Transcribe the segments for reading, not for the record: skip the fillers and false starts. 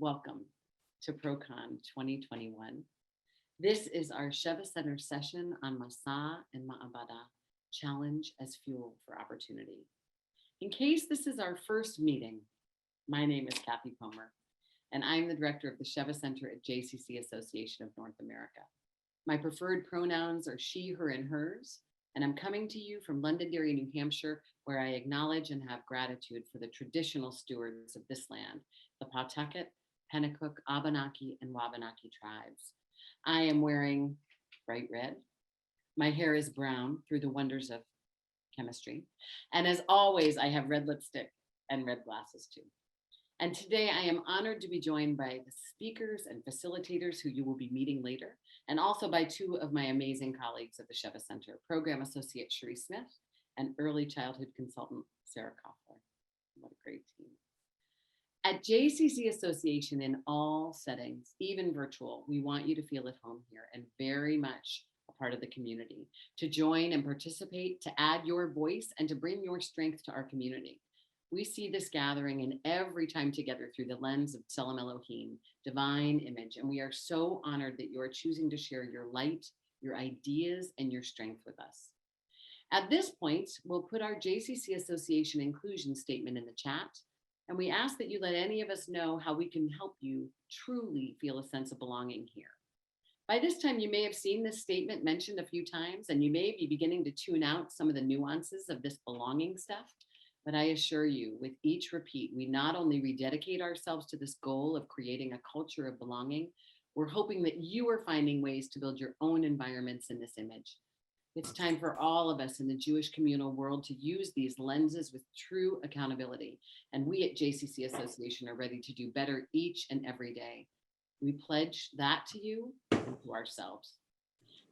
Welcome to ProCon 2021. This is our Sheva Center session on Masa and Mahabharata, Challenge as Fuel for Opportunity. In case this is our first meeting, my name is Kathy Comer, and I'm the director of the Sheva Center at JCC Association of North America. My preferred pronouns are she, her, and hers, and I'm coming to you from Londonderry, New Hampshire, where I acknowledge and have gratitude for the traditional stewards of this land, the Pawtucket, Pennacook, Abenaki, and Wabanaki tribes. I am wearing bright red. My hair is brown through the wonders of chemistry. And as always, I have red lipstick and red glasses too. And today I am honored to be joined by the speakers and facilitators who you will be meeting later, and also by two of my amazing colleagues at the Sheva Center, Program Associate Cherie Smith and Early Childhood Consultant Sarah Koffler. What a great team. At JCC Association, in all settings, even virtual, we want you to feel at home here and very much a part of the community, to join and participate, to add your voice, and to bring your strength to our community. We see this gathering in every time together through the lens of Tselem Elohim, divine image, and we are so honored that you are choosing to share your light, your ideas, and your strength with us. At this point, we'll put our JCC Association inclusion statement in the chat, and we ask that you let any of us know how we can help you truly feel a sense of belonging here. By this time, you may have seen this statement mentioned a few times, and you may be beginning to tune out some of the nuances of this belonging stuff. But I assure you, with each repeat, we not only rededicate ourselves to this goal of creating a culture of belonging, we're hoping that you are finding ways to build your own environments in this image. It's time for all of us in the Jewish communal world to use these lenses with true accountability. And we at JCC Association are ready to do better each and every day. We pledge that to you and to ourselves.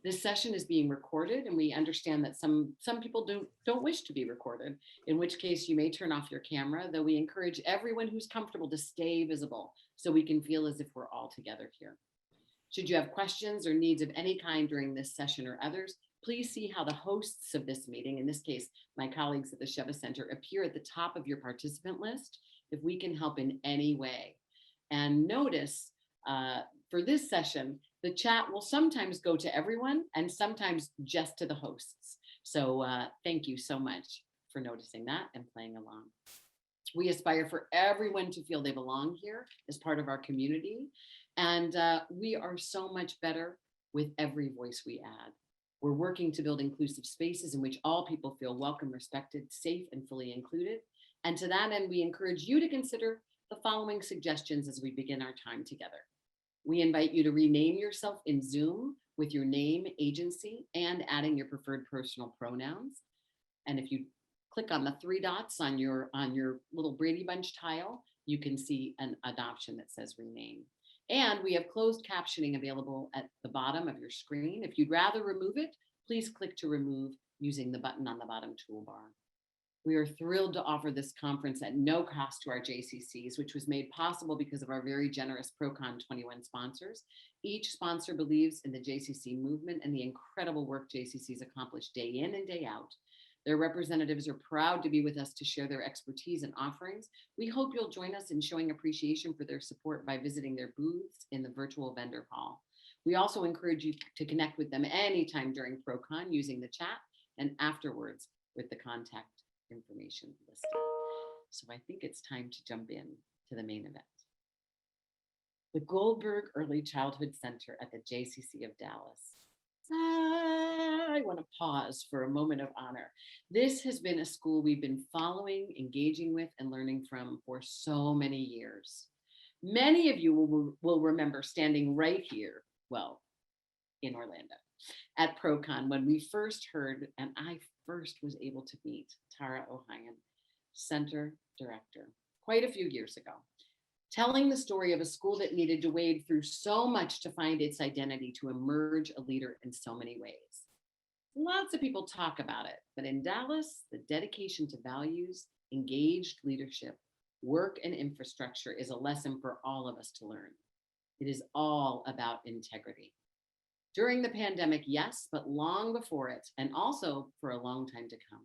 This session is being recorded, and we understand that some people don't wish to be recorded, in which case you may turn off your camera, though we encourage everyone who's comfortable to stay visible so we can feel as if we're all together here. Should you have questions or needs of any kind during this session or others, please see how the hosts of this meeting, in this case, my colleagues at the Sheva Center, appear at the top of your participant list if we can help in any way. And notice for this session, the chat will sometimes go to everyone and sometimes just to the hosts. So thank you so much for noticing that and playing along. We aspire for everyone to feel they belong here as part of our community. And we are so much better with every voice we add. We're working to build inclusive spaces in which all people feel welcome, respected, safe, and fully included. And to that end, we encourage you to consider the following suggestions as we begin our time together. We invite you to rename yourself in Zoom with your name, agency, and adding your preferred personal pronouns. And if you click on the three dots on your little Brady Bunch tile, you can see an option that says rename. And we have closed captioning available at the bottom of your screen. If you'd rather remove it, please click to remove using the button on the bottom toolbar. We are thrilled to offer this conference at no cost to our JCCs, which was made possible because of our very generous ProCon 21 sponsors. Each sponsor believes in the JCC movement and the incredible work JCCs accomplish day in and day out. Their representatives are proud to be with us to share their expertise and offerings. We hope you'll join us in showing appreciation for their support by visiting their booths in the virtual vendor hall. We also encourage you to connect with them anytime during ProCon using the chat and afterwards with the contact information listed. So I think it's time to jump in to the main event. The Goldberg Early Childhood Center at the JCC of Dallas. I want to pause for a moment of honor. This has been a school we've been following, engaging with, and learning from for so many years. Many of you will remember standing right here, well, in Orlando, at ProCon when we first heard, and I first was able to meet Tara Ohayon, Center Director, quite a few years ago, telling the story of a school that needed to wade through so much to find its identity to emerge a leader in so many ways. Lots of people talk about it, but in Dallas, the dedication to values, engaged leadership, work, and infrastructure is a lesson for all of us to learn. It is all about integrity. During the pandemic, yes, but long before it, and also for a long time to come.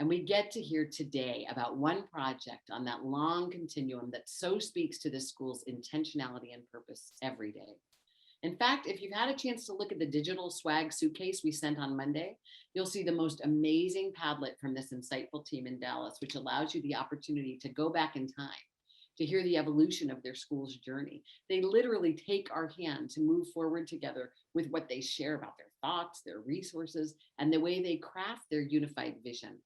And we get to hear today about one project on that long continuum that so speaks to this school's intentionality and purpose every day. In fact, if you've had a chance to look at the digital swag suitcase we sent on Monday, you'll see the most amazing Padlet from this insightful team in Dallas, which allows you the opportunity to go back in time to hear the evolution of their school's journey. They literally take our hand to move forward together with what they share about their thoughts, their resources, and the way they craft their unified vision.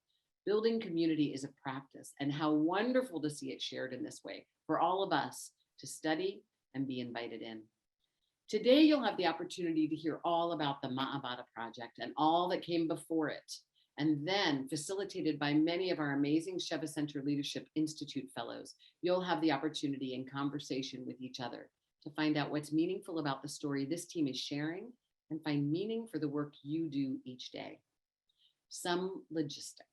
Building community is a practice, and how wonderful to see it shared in this way for all of us to study and be invited in. Today, you'll have the opportunity to hear all about the Mahabharata Project and all that came before it, and then facilitated by many of our amazing Sheva Center Leadership Institute fellows, you'll have the opportunity in conversation with each other to find out what's meaningful about the story this team is sharing and find meaning for the work you do each day. Some logistics.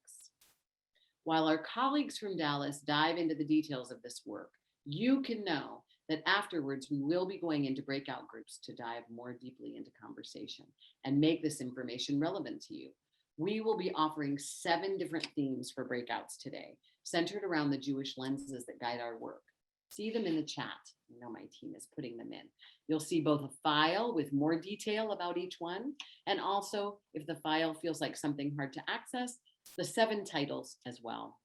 While our colleagues from Dallas dive into the details of this work, you can know that afterwards we will be going into breakout groups to dive more deeply into conversation and make this information relevant to you. We will be offering 7 different themes for breakouts today, centered around the Jewish lenses that guide our work. See them in the chat. I know my team is putting them in. You'll see both a file with more detail about each one, and also, if the file feels like something hard to access, the 7 titles as well.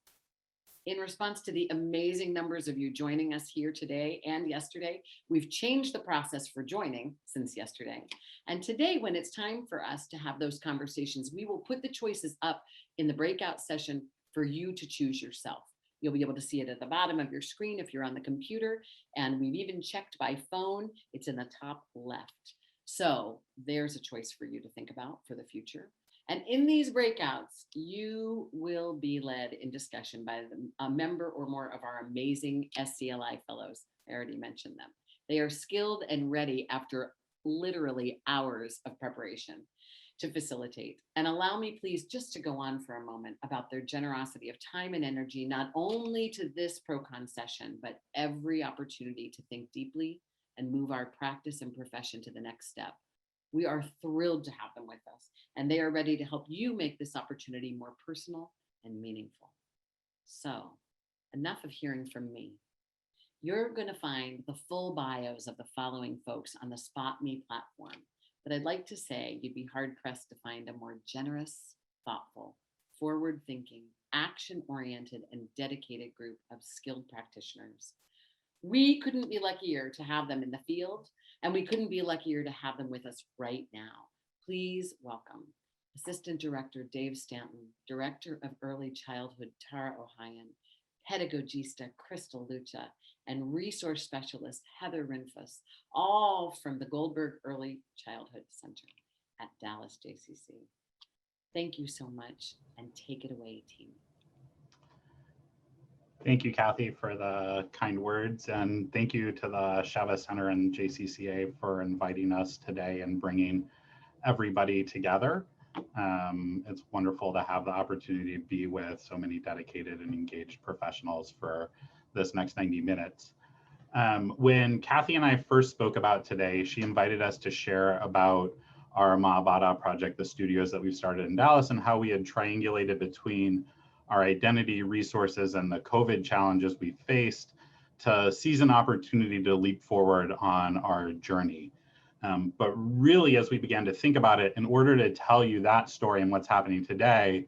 In response to the amazing numbers of you joining us here today and yesterday, we've changed the process for joining since yesterday. And today, when it's time for us to have those conversations, we will put the choices up in the breakout session for you to choose yourself. You'll be able to see it at the bottom of your screen if you're on the computer, and we've even checked by phone. It's in the top left. So there's a choice for you to think about for the future. And in these breakouts, you will be led in discussion by a member or more of our amazing SCLI fellows. I already mentioned them. They are skilled and ready after literally hours of preparation to facilitate. And allow me, please, just to go on for a moment about their generosity of time and energy, not only to this ProCon session, but every opportunity to think deeply and move our practice and profession to the next step. We are thrilled to have them with us, and they are ready to help you make this opportunity more personal and meaningful. So, enough of hearing from me. You're going to find the full bios of the following folks on the Spot Me platform, but I'd like to say you'd be hard-pressed to find a more generous, thoughtful, forward-thinking, action-oriented, and dedicated group of skilled practitioners. We couldn't be luckier to have them in the field, and we couldn't be luckier to have them with us right now. Please welcome Assistant Director Dave Stanton, Director of Early Childhood Tara Ohayon, Pedagogista Crystal Lucha, and Resource Specialist Heather Rinfus, all from the Goldberg Early Childhood Center at Dallas JCC. Thank you so much, and take it away, team. Thank you, Kathy, for the kind words, and thank you to the Sheva Center and JCCA for inviting us today and bringing everybody together. It's wonderful to have the opportunity to be with so many dedicated and engaged professionals for this next 90 minutes. When Kathy and I first spoke about today, she invited us to share about our Mahabharata Project, the studios that we've started in Dallas, and how we had triangulated between our identity, resources, and the COVID challenges we faced to seize an opportunity to leap forward on our journey. But really, as we began to think about it, in order to tell you that story and what's happening today,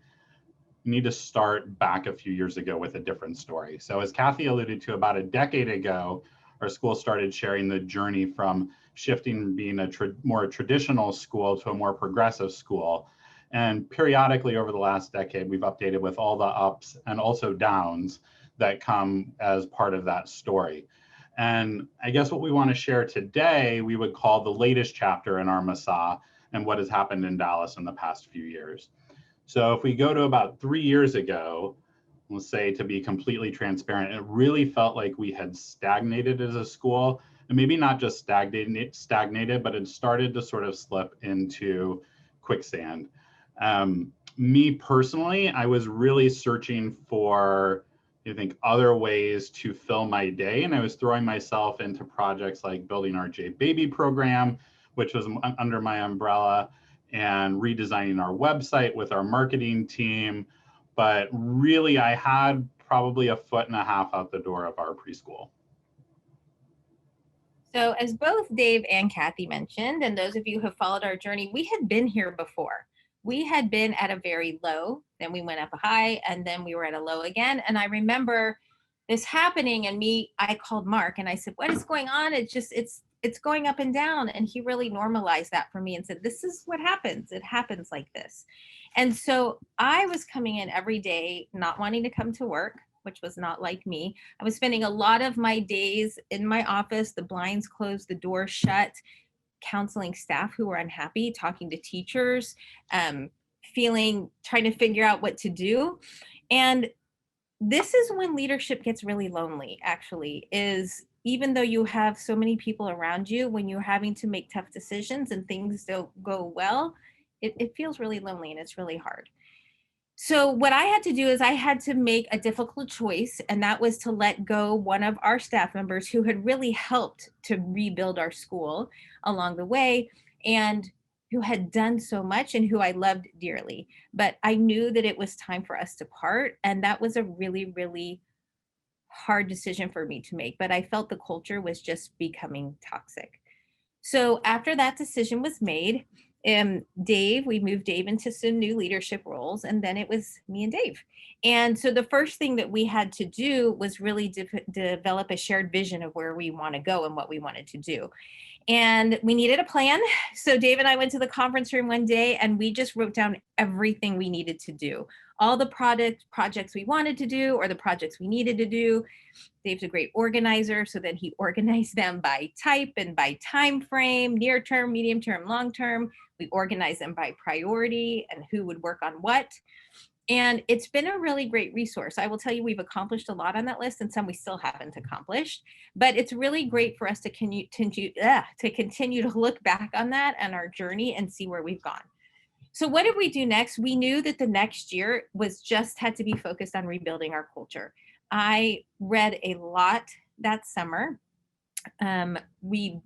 we need to start back a few years ago with a different story. So as Kathy alluded to, about a decade ago, our school started sharing the journey from shifting being a more traditional school to a more progressive school. And periodically over the last decade, we've updated with all the ups and also downs that come as part of that story. And I guess what we want to share today, we would call the latest chapter in our Masa and what has happened in Dallas in the past few years. So if we go to about 3 years ago, we'll say, to be completely transparent, it really felt like we had stagnated as a school, and maybe not just stagnated, but it started to sort of slip into quicksand. Me personally, I was really searching for, I think, other ways to fill my day. And I was throwing myself into projects like building our J-Baby program, which was under my umbrella, and redesigning our website with our marketing team. but really I had probably a foot and a half out the door of our preschool. So as both Dave and Kathy mentioned, and those of you who have followed our journey, we had been here before. We had been at a very low, then we went up a high, and then we were at a low again. And I remember this happening, and I called Mark and I said, what is going on? It's going up and down. And he really normalized that for me and said, this is what happens. It happens like this. And so I was coming in every day, not wanting to come to work, which was not like me. I was spending a lot of my days in my office, the blinds closed, the door shut, counseling staff who were unhappy, talking to teachers, trying to figure out what to do. And this is when leadership gets really lonely, actually, is even though you have so many people around you, when you're having to make tough decisions and things don't go well, it feels really lonely and it's really hard. So what I had to do is I had to make a difficult choice, and that was to let go one of our staff members who had really helped to rebuild our school along the way and who had done so much and who I loved dearly. But I knew that it was time for us to part, and that was a really, really hard decision for me to make. But I felt the culture was just becoming toxic. So after that decision was made, we moved Dave into some new leadership roles, and then it was me and Dave. And so the first thing that we had to do was really develop a shared vision of where we want to go and what we wanted to do. And we needed a plan. So Dave and I went to the conference room one day and we just wrote down everything we needed to do, all the projects we wanted to do or the projects we needed to do. Dave's a great organizer, so then he organized them by type and by time frame, near term, medium term, long term. We organized them by priority and who would work on what. And it's been a really great resource. I will tell you, we've accomplished a lot on that list and some we still haven't accomplished, but it's really great for us to continue to look back on that and our journey and see where we've gone. So what did we do next? We knew that the next year had to be focused on rebuilding our culture. I read a lot that summer. We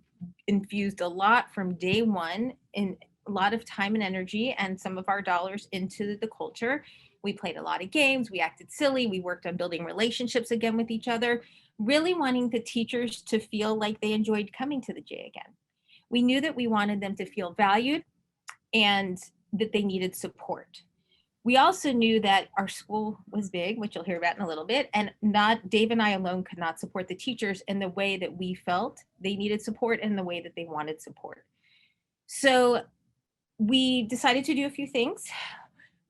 infused a lot from day one in a lot of time and energy and some of our dollars into the culture. We played a lot of games. We acted silly. We worked on building relationships again with each other, really wanting the teachers to feel like they enjoyed coming to the J again. We knew that we wanted them to feel valued and that they needed support. We also knew that our school was big, which you'll hear about in a little bit, and not Dave and I alone could not support the teachers in the way that we felt they needed support and the way that they wanted support. So we decided to do a few things.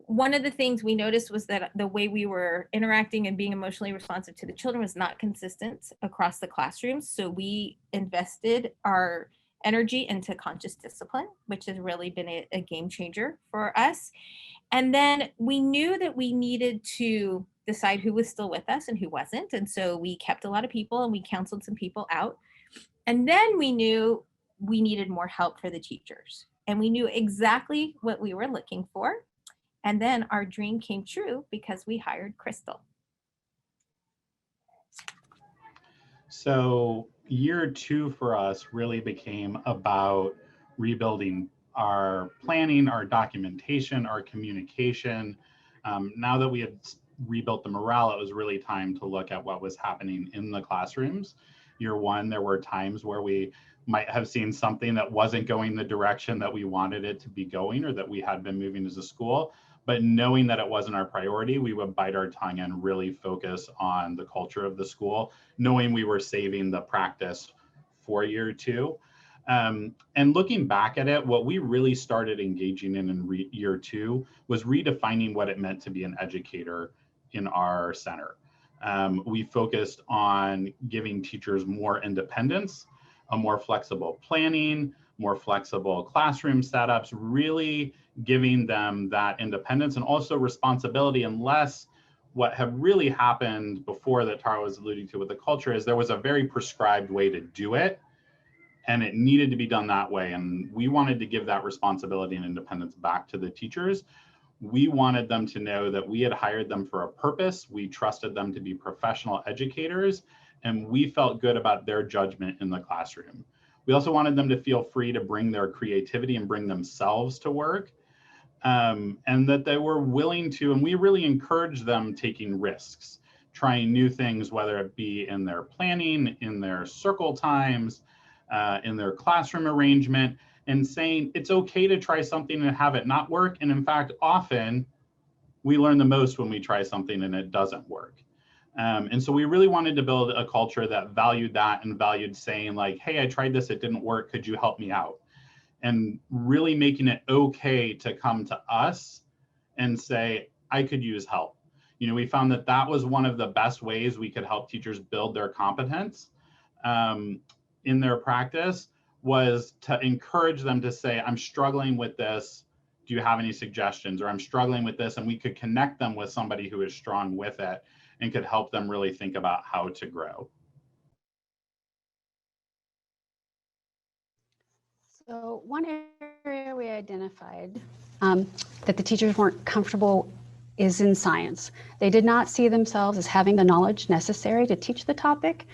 One of the things we noticed was that the way we were interacting and being emotionally responsive to the children was not consistent across the classrooms. So we invested our energy into conscious discipline, which has really been a game changer for us. And then we knew that we needed to decide who was still with us and who wasn't. And so we kept a lot of people and we counseled some people out. And then we knew we needed more help for the teachers. And we knew exactly what we were looking for. And then our dream came true because we hired Crystal. So year 2 for us really became about rebuilding our planning, our documentation, our communication. Now that we had rebuilt the morale, it was really time to look at what was happening in the classrooms. Year 1, there were times where we might have seen something that wasn't going the direction that we wanted it to be going or that we had been moving as a school. But knowing that it wasn't our priority, we would bite our tongue and really focus on the culture of the school, knowing we were saving the practice for year 2. And looking back at it, what we really started engaging in year 2 was redefining what it meant to be an educator in our center. We focused on giving teachers more independence, a more flexible planning, more flexible classroom setups, really giving them that independence and also responsibility, unless what had really happened before that Tara was alluding to with the culture is there was a very prescribed way to do it and it needed to be done that way. And we wanted to give that responsibility and independence back to the teachers. We wanted them to know that we had hired them for a purpose. We trusted them to be professional educators, and we felt good about their judgment in the classroom. We also wanted them to feel free to bring their creativity and bring themselves to work. and that they were willing to, and we really encouraged them taking risks, trying new things, whether it be in their planning, in their circle times, in their classroom arrangement, and saying it's okay to try something and have it not work. And in fact, often we learn the most when we try something and it doesn't work. And so we really wanted to build a culture that valued that and valued saying like, hey, I tried this, it didn't work, could you help me out? And really making it okay to come to us and say, I could use help. You know, we found that that was one of the best ways we could help teachers build their competence in their practice, was to encourage them to say, I'm struggling with this. Do you have any suggestions? Or I'm struggling with this, and we could connect them with somebody who is strong with it and could help them really think about how to grow. So one area we identified that the teachers weren't comfortable is in science. They did not see themselves as having the knowledge necessary to teach the topic.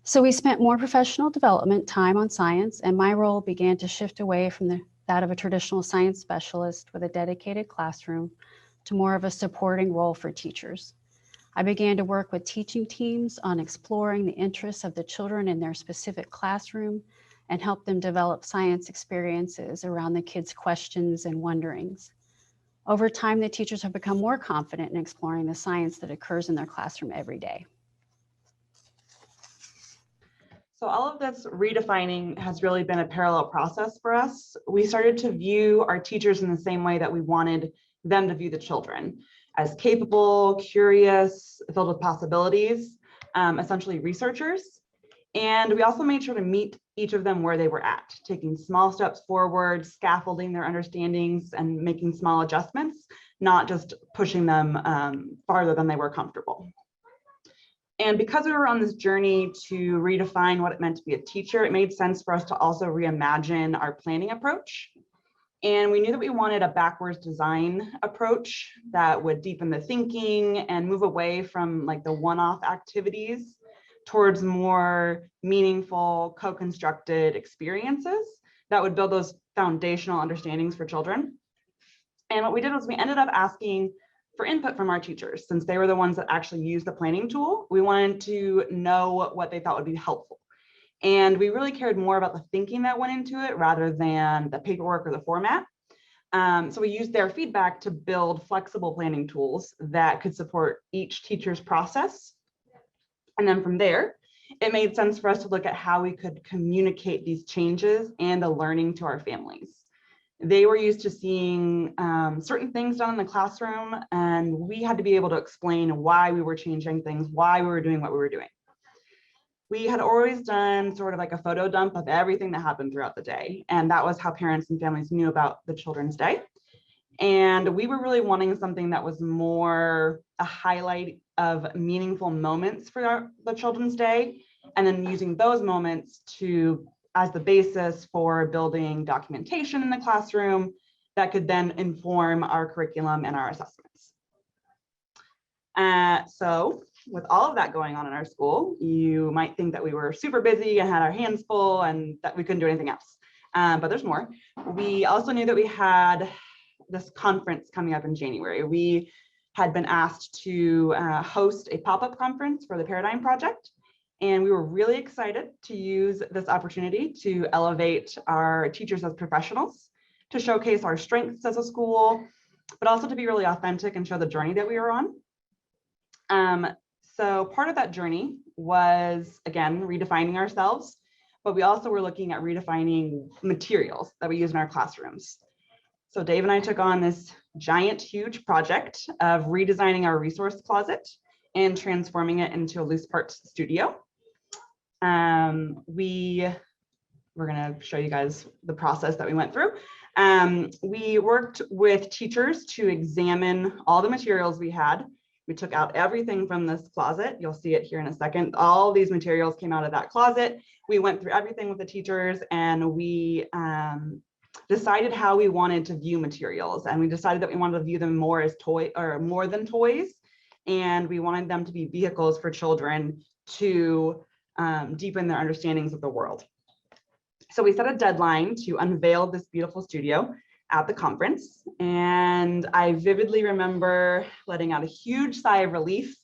So we spent more professional development time on science, and my role began to shift away from that of a traditional science specialist with a dedicated classroom to more of a supporting role for teachers. I began to work with teaching teams on exploring the interests of the children in their specific classroom and help them develop science experiences around the kids' questions and wonderings. Over time, the teachers have become more confident in exploring the science that occurs in their classroom every day. So all of this redefining has really been a parallel process for us. We started to view our teachers in the same way that we wanted them to view the children, as capable, curious, filled with possibilities, essentially researchers. And we also made sure to meet each of them where they were at, taking small steps forward, scaffolding their understandings and making small adjustments, not just pushing them farther than they were comfortable. And because we were on this journey to redefine what it meant to be a teacher, it made sense for us to also reimagine our planning approach. And we knew that we wanted a backwards design approach that would deepen the thinking and move away from like the one-off activities towards more meaningful, co-constructed experiences that would build those foundational understandings for children. And what we did was we ended up asking for input from our teachers. Since they were the ones that actually used the planning tool, we wanted to know what they thought would be helpful. And we really cared more about the thinking that went into it rather than the paperwork or the format. So we used their feedback to build flexible planning tools that could support each teacher's process. And then from there, it made sense for us to look at how we could communicate these changes and the learning to our families. They were used to seeing certain things done in the classroom, and we had to be able to explain why we were changing things, why we were doing what we were doing. We had always done sort of like a photo dump of everything that happened throughout the day, and that was how parents and families knew about the children's day. And we were really wanting something that was more a highlight of meaningful moments for the children's day, and then using those moments as the basis for building documentation in the classroom that could then inform our curriculum and our assessments. So with all of that going on in our school, you might think that we were super busy and had our hands full and that we couldn't do anything else. But there's more. We also knew that we had this conference coming up in January. We had been asked to host a pop-up conference for the Paradigm Project. And we were really excited to use this opportunity to elevate our teachers as professionals, to showcase our strengths as a school, but also to be really authentic and show the journey that we were on. So part of that journey was, again, redefining ourselves, but we also were looking at redefining materials that we use in our classrooms. So Dave and I took on this giant, huge project of redesigning our resource closet and transforming it into a loose parts studio. We're going to show you guys the process that we went through. We worked with teachers to examine all the materials we had. We took out everything from this closet. You'll see it here in a second. All these materials came out of that closet. We went through everything with the teachers, and we decided how we wanted to view materials. And we decided that we wanted to view them more as more than toys. And we wanted them to be vehicles for children to deepen their understandings of the world. So we set a deadline to unveil this beautiful studio at the conference, and I vividly remember letting out a huge sigh of relief,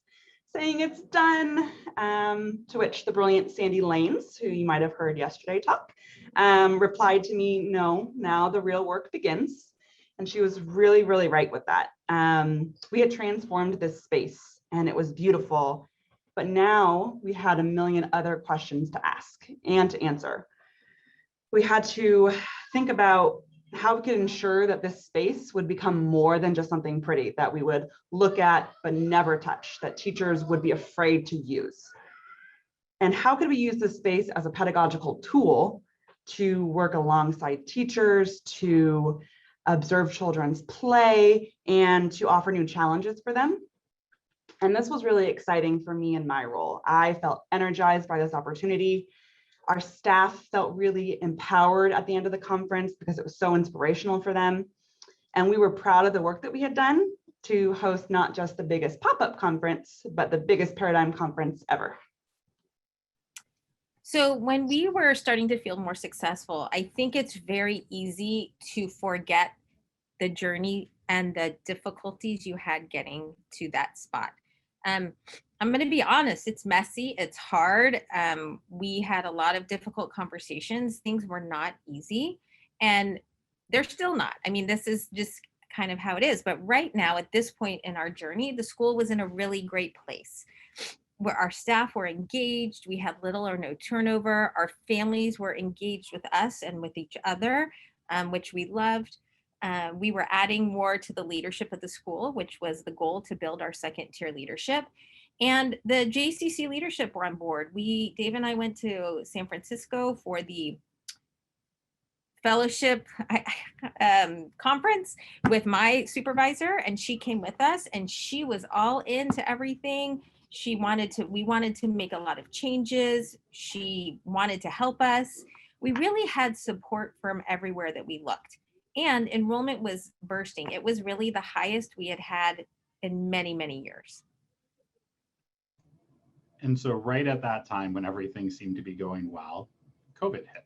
saying it's done, to which the brilliant Sandy Lanes, who you might have heard yesterday talk, replied to me, no, now the real work begins. And she was really, really right with that. We had transformed this space and it was beautiful, but now we had a million other questions to ask and to answer. We had to think about how we could ensure that this space would become more than just something pretty that we would look at but never touch, that teachers would be afraid to use. And how could we use this space as a pedagogical tool to work alongside teachers, to observe children's play, and to offer new challenges for them? And this was really exciting for me in my role. I felt energized by this opportunity. Our staff felt really empowered at the end of the conference because it was so inspirational for them. And we were proud of the work that we had done to host not just the biggest pop-up conference, but the biggest paradigm conference ever. So when we were starting to feel more successful, I think it's very easy to forget the journey and the difficulties you had getting to that spot. I'm going to be honest, it's messy, it's hard. We had a lot of difficult conversations. Things were not easy, and they're still not. I mean, this is just kind of how it is. But right now, at this point in our journey, the school was in a really great place where our staff were engaged. We had little or no turnover. Our families were engaged with us and with each other, which we loved. We were adding more to the leadership of the school, which was the goal, to build our second tier leadership. And the JCC leadership were on board. Dave and I went to San Francisco for the fellowship conference with my supervisor, and she came with us, and she was all into everything. We wanted to make a lot of changes. She wanted to help us. We really had support from everywhere that we looked. And enrollment was bursting. It was really the highest we had had in many, many years. And so right at that time, when everything seemed to be going well, COVID hit.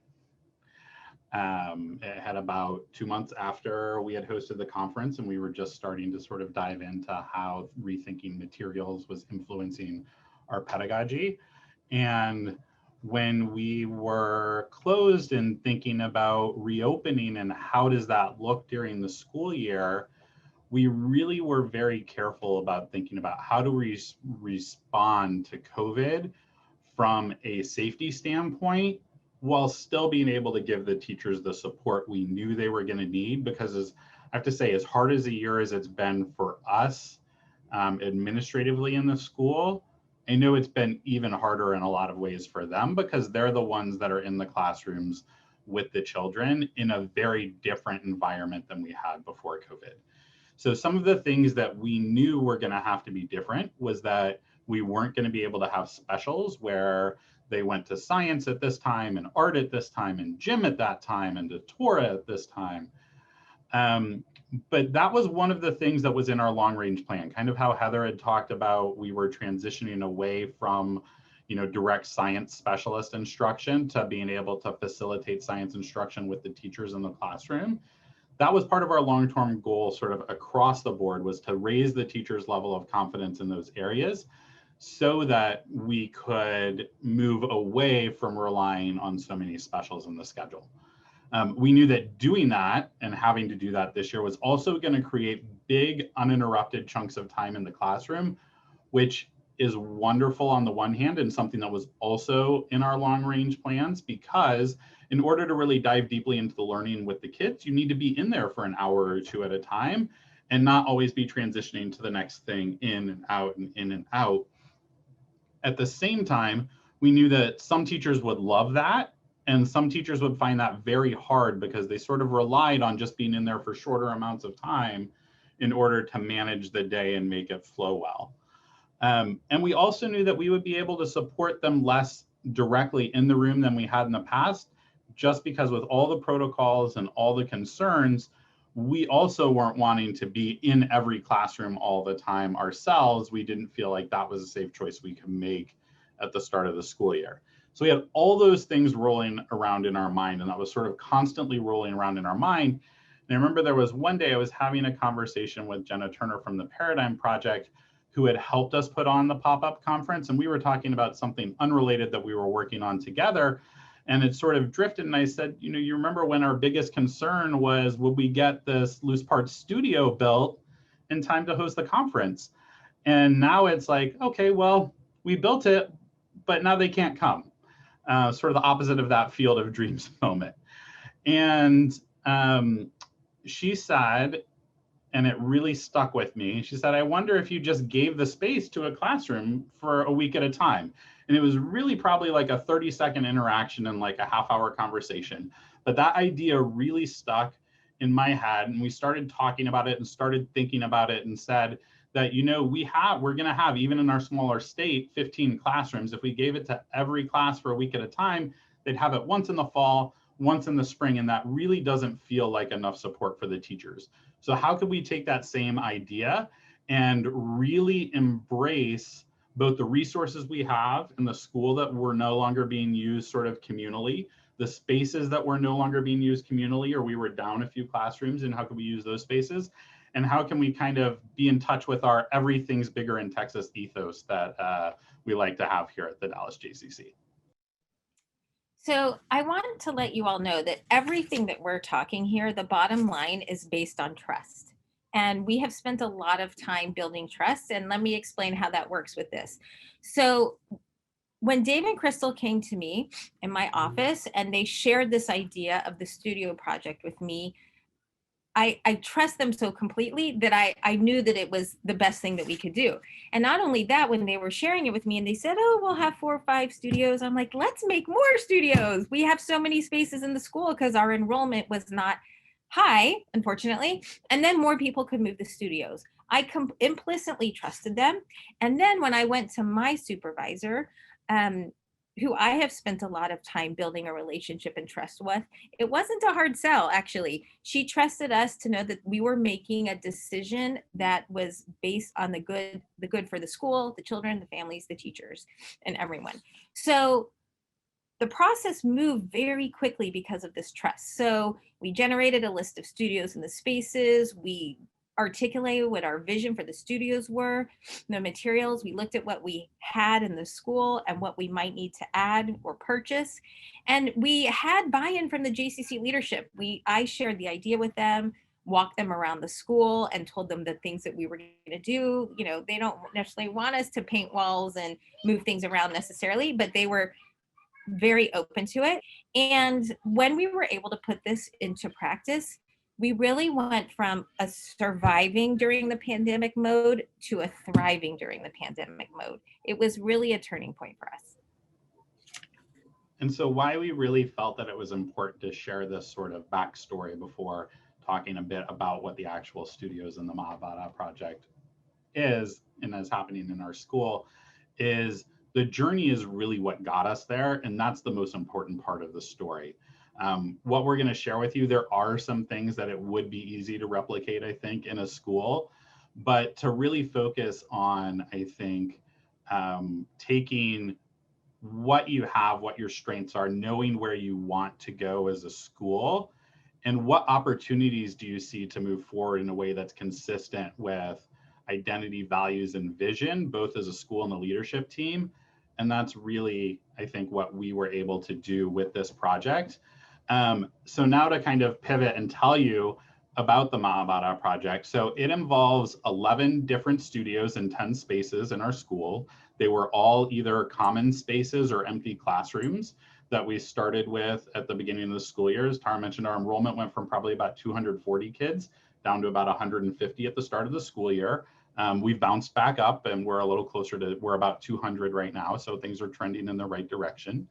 It had about 2 months after we had hosted the conference, and we were just starting to sort of dive into how rethinking materials was influencing our pedagogy. And when we were closed and thinking about reopening and how does that look during the school year, we really were very careful about thinking about how do we respond to COVID from a safety standpoint while still being able to give the teachers the support we knew they were going to need. Because I have to say, as hard as a year as it's been for us administratively in the school, I know it's been even harder in a lot of ways for them, because they're the ones that are in the classrooms with the children in a very different environment than we had before COVID. So some of the things that we knew were going to have to be different was that we weren't going to be able to have specials where they went to science at this time and art at this time and gym at that time and to Torah at this time. But that was one of the things that was in our long range plan, kind of how Heather had talked about. We were transitioning away from, direct science specialist instruction to being able to facilitate science instruction with the teachers in the classroom. That was part of our long-term goal, sort of across the board, was to raise the teachers' level of confidence in those areas so that we could move away from relying on so many specials in the schedule. We knew that doing that and having to do that this year was also going to create big uninterrupted chunks of time in the classroom, which is wonderful on the one hand and something that was also in our long range plans, because in order to really dive deeply into the learning with the kids, you need to be in there for an hour or two at a time and not always be transitioning to the next thing in and out and in and out. At the same time, we knew that some teachers would love that and some teachers would find that very hard because they sort of relied on just being in there for shorter amounts of time in order to manage the day and make it flow well. And we also knew that we would be able to support them less directly in the room than we had in the past, just because with all the protocols and all the concerns, we also weren't wanting to be in every classroom all the time ourselves. We didn't feel like that was a safe choice we could make at the start of the school year. So we had all those things rolling around in our mind, and that was sort of constantly rolling around in our mind. And I remember there was one day I was having a conversation with Jenna Turner from the Paradigm Project, who had helped us put on the pop-up conference. And we were talking about something unrelated that we were working on together. And it sort of drifted. And I said, you know, you remember when our biggest concern was, would we get this loose parts studio built in time to host the conference? And now it's like, okay, well, we built it, but now they can't come. Sort of the opposite of that field of dreams moment. And she said, and it really stuck with me, she said, I wonder if you just gave the space to a classroom for a week at a time. And it was really probably like a 30-second interaction and like a half-hour conversation. But that idea really stuck in my head. And we started talking about it and started thinking about it and said that, you know, we're going to have, even in our smaller state, 15 classrooms. If we gave it to every class for a week at a time, they'd have it once in the fall, once in the spring, and that really doesn't feel like enough support for the teachers. So how could we take that same idea and really embrace both the resources we have in the school that were no longer being used sort of communally, the spaces that were no longer being used communally, or we were down a few classrooms, and how can we use those spaces? And how can we kind of be in touch with our everything's bigger in Texas ethos that we like to have here at the Dallas JCC? So I want to let you all know that everything that we're talking here, the bottom line is based on trust. And we have spent a lot of time building trust. And let me explain how that works with this. So when Dave and Crystal came to me in my office and they shared this idea of the studio project with me, I trust them so completely that I knew that it was the best thing that we could do. And not only that, when they were sharing it with me and they said, oh, we'll have 4 or 5 studios, I'm like, let's make more studios. We have so many spaces in the school because our enrollment was not high, unfortunately. And then more people could move the studios. I implicitly trusted them. And then when I went to my supervisor, who I have spent a lot of time building a relationship and trust with, it wasn't a hard sell, actually. She trusted us to know that we were making a decision that was based on the good for the school, the children, the families, the teachers, and everyone. So the process moved very quickly because of this trust. So we generated a list of studios and the spaces. We articulated what our vision for the studios were, the materials. We looked at what we had in the school and what we might need to add or purchase. And we had buy-in from the JCC leadership. I shared the idea with them, walked them around the school and told them the things that we were going to do. You know, they don't necessarily want us to paint walls and move things around necessarily, but they were very open to it. And when we were able to put this into practice, we really went from a surviving during the pandemic mode to a thriving during the pandemic mode. It was really a turning point for us. And so why we really felt that it was important to share this sort of backstory before talking a bit about what the actual studios in the Mahabharata Project is and is happening in our school is the journey is really what got us there. And that's the most important part of the story. What we're going to share with you, there are some things that it would be easy to replicate, I think, in a school, but to really focus on, I think, taking what you have, what your strengths are, knowing where you want to go as a school, and what opportunities do you see to move forward in a way that's consistent with identity, values, and vision, both as a school and a leadership team. And that's really, I think, what we were able to do with this project. So now to kind of pivot and tell you about the Mahabharata Project. So it involves 11 different studios and 10 spaces in our school. They were all either common spaces or empty classrooms that we started with at the beginning of the school year. As Tara mentioned, our enrollment went from probably about 240 kids down to about 150 at the start of the school year. We've bounced back up and we're a little closer to, we're about 200 right now. So things are trending in the right direction.